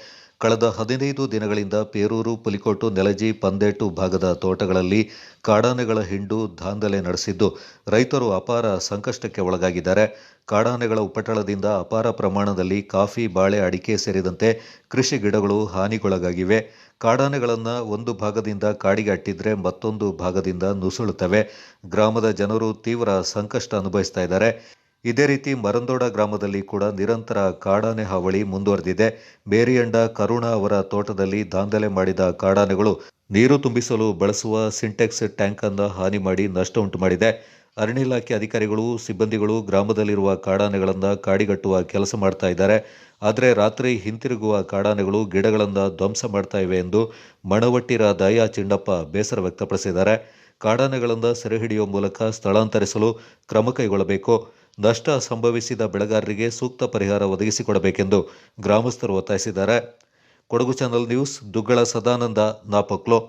ಕಳೆದ 15 ದಿನಗಳಿಂದ ಪೇರೂರು, ಪುಲಿಕೋಟು, ನೆಲಜಿ, ಪಂದೇಟು ಭಾಗದ ತೋಟಗಳಲ್ಲಿ ಕಾಡಾನೆಗಳ ಹಿಂಡು ದಾಂಧಲೆ ನಡೆಸಿದ್ದು ರೈತರು ಅಪಾರ ಸಂಕಷ್ಟಕ್ಕೆ ಒಳಗಾಗಿದ್ದಾರೆ. ಕಾಡಾನೆಗಳ ಉಪಟಳದಿಂದ ಅಪಾರ ಪ್ರಮಾಣದಲ್ಲಿ ಕಾಫಿ, ಬಾಳೆ, ಅಡಿಕೆ ಸೇರಿದಂತೆ ಕೃಷಿ ಗಿಡಗಳು ಹಾನಿಗೊಳಗಾಗಿವೆ. ಕಾಡಾನೆಗಳನ್ನು ಒಂದು ಭಾಗದಿಂದ ಕಾಡಿಗೆ ಅಟ್ಟಿದ್ರೆ ಮತ್ತೊಂದು ಭಾಗದಿಂದ ನುಸುಳುತ್ತವೆ. ಗ್ರಾಮದ ಜನರು ತೀವ್ರ ಸಂಕಷ್ಟ ಅನುಭವಿಸ್ತಾ ಇದ್ದಾರೆ. ಇದೇ ರೀತಿ ಮರಂದೋಡ ಗ್ರಾಮದಲ್ಲಿ ಕೂಡ ನಿರಂತರ ಕಾಡಾನೆ ಹಾವಳಿ ಮುಂದುವರೆದಿದೆ. ಬೇರಿಯಂಡ ಕರುಣಾ ಅವರ ತೋಟದಲ್ಲಿ ದಾಂಧಲೆ ಮಾಡಿದ ಕಾಡಾನೆಗಳು ನೀರು ತುಂಬಿಸಲು ಬಳಸುವ ಸಿಂಟೆಕ್ಸ್ ಟ್ಯಾಂಕ್ ಅನ್ನು ಹಾನಿ ಮಾಡಿ ನಷ್ಟ ಉಂಟು ಮಾಡಿದೆ. ಅರಣ್ಯ ಇಲಾಖೆ ಅಧಿಕಾರಿಗಳು, ಸಿಬ್ಬಂದಿಗಳು ಗ್ರಾಮದಲ್ಲಿರುವ ಕಾಡಾನೆಗಳನ್ನು ಕಾಡಿಗಟ್ಟುವ ಕೆಲಸ ಮಾಡ್ತಾ ಇದ್ದಾರೆ. ಆದರೆ ರಾತ್ರಿ ಹಿಂತಿರುಗುವ ಕಾಡಾನೆಗಳು ಗಿಡಗಳನ್ನು ಧ್ವಂಸ ಮಾಡ್ತಾ ಇವೆ ಎಂದು ಮಣವಟ್ಟಿರ ದಯಾ ಚಿಂಡಪ್ಪ ಬೇಸರ ವ್ಯಕ್ತಪಡಿಸಿದ್ದಾರೆ. ಕಾಡಾನೆಗಳನ್ನು ಸೆರೆ ಹಿಡಿಯುವ ಮೂಲಕ ಸ್ಥಳಾಂತರಿಸಲು ಕ್ರಮ ಕೈಗೊಳ್ಳಬೇಕು. ನಷ್ಟ ಸಂಭವಿಸಿದ ಬೆಳೆಗಾರರಿಗೆ ಸೂಕ್ತ ಪರಿಹಾರ ಒದಗಿಸಿಕೊಡಬೇಕೆಂದು ಗ್ರಾಮಸ್ಥರು ಒತ್ತಾಯಿಸಿದ್ದಾರೆ. Kodagu channel news, Duggala Sadananda, ನಾಪಕ್ಲೋ.